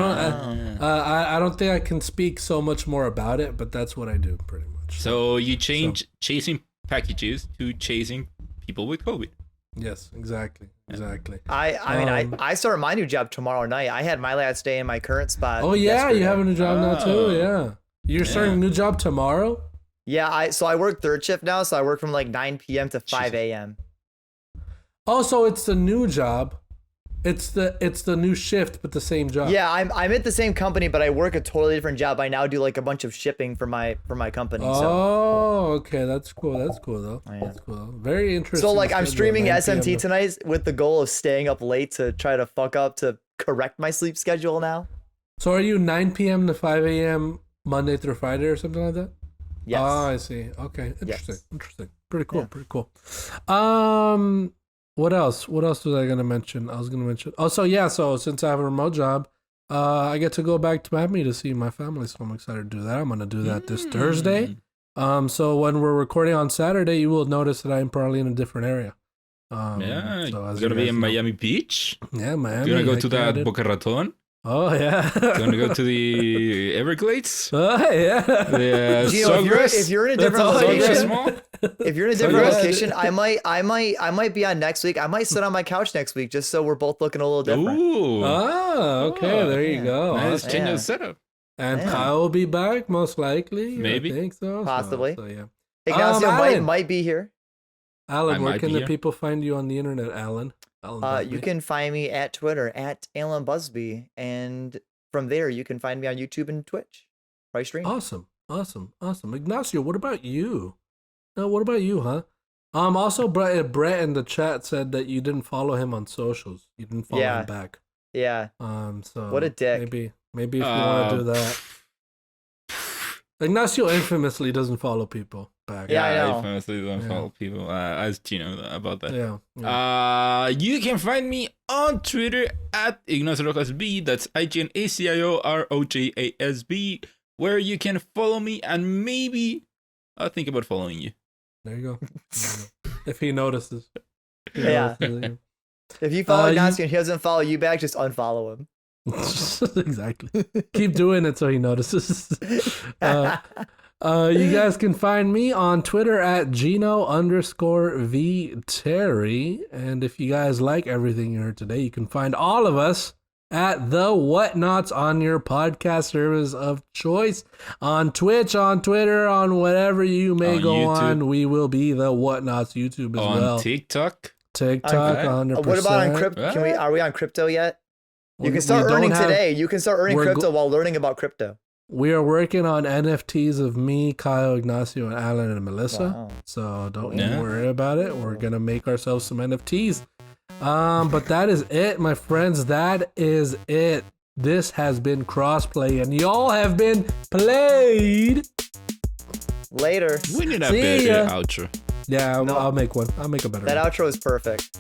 don't think I can speak so much more about it, but that's what I do pretty much. So you change chasing packages to chasing people with COVID. Yes, exactly. I start my new job tomorrow night. I had my last day in my current spot. Oh yeah, yesterday. you have a new job now too. Yeah, you're starting a new job tomorrow. Yeah, I work third shift now, so I work from like 9 p.m. to 5 a.m. Oh, so it's the new job. It's the new shift, but the same job. Yeah, I'm at the same company, but I work a totally different job. I now do like a bunch of shipping for my company. Okay, that's cool. That's cool though. Yeah. That's cool. Very interesting. So like I'm streaming SMT tonight with the goal of staying up late to try to fuck up to correct my sleep schedule now. So are you 9 p.m. to 5 a.m. Monday through Friday or something like that? Yes. Oh, I see. Okay, interesting. Yes. Interesting. Pretty cool. Yeah. Pretty cool. What else? What else was I gonna mention? So since I have a remote job, I get to go back to Miami to see my family. So I'm excited to do that. I'm gonna do that this Thursday. So when we're recording on Saturday, you will notice that I'm probably in a different area. So as you're gonna be in know. Miami Beach. Yeah, Miami. You're gonna go to that Boca Raton. Oh yeah. You're gonna go to the Everglades. Oh yeah. The Gino, if you're in a different location, if you're in a different location, I might be on next week. I might sit on my couch next week just so we're both looking a little different. Ooh. Okay. There you go. Nice Awesome. change of setup. And Kyle will be back, most likely. Maybe. I think so. Possibly. So yeah. Ignacio might be here. Alan, where can the people find you on the internet, Alan? You can find me at Twitter at Alan Busby, and from there you can find me on YouTube and Twitch. I stream. Awesome. Ignacio, what about you? What about you, huh? Also, Brett in the chat said that you didn't follow him on socials. You didn't follow him back. Yeah. So what a dick. Maybe if you want to do that. Ignacio infamously doesn't follow people back. Yeah, I know. I famously don't follow people. As Gino about that. Yeah. You can find me on Twitter at Ignacio Rojas B. That's IGNACIOROJASB, where you can follow me and maybe I'll think about following you. There you go. If he notices. Yeah. If you follow Ignacio and he doesn't follow you back, just unfollow him. Exactly. Keep doing it so he notices. You guys can find me on Twitter at Gino_V Terry. And if you guys like everything you heard today, you can find all of us at the Whatnauts on your podcast service of choice. On Twitch, on Twitter, on whatever you may go YouTube. On. We will be the Whatnauts YouTube as well. On TikTok, 100%. What about on crypto? Are we on crypto yet? You can start earning today. You can start earning crypto while learning about crypto. We are working on NFTs of me, Kyle, Ignacio, and Alan and Melissa. Wow. So don't worry about it. We're going to make ourselves some NFTs. But that is it, my friends. That is it. This has been Crossplay, and y'all have been played. Later. We need a better outro. Yeah, I'll make one. I'll make a better That one. outro is perfect.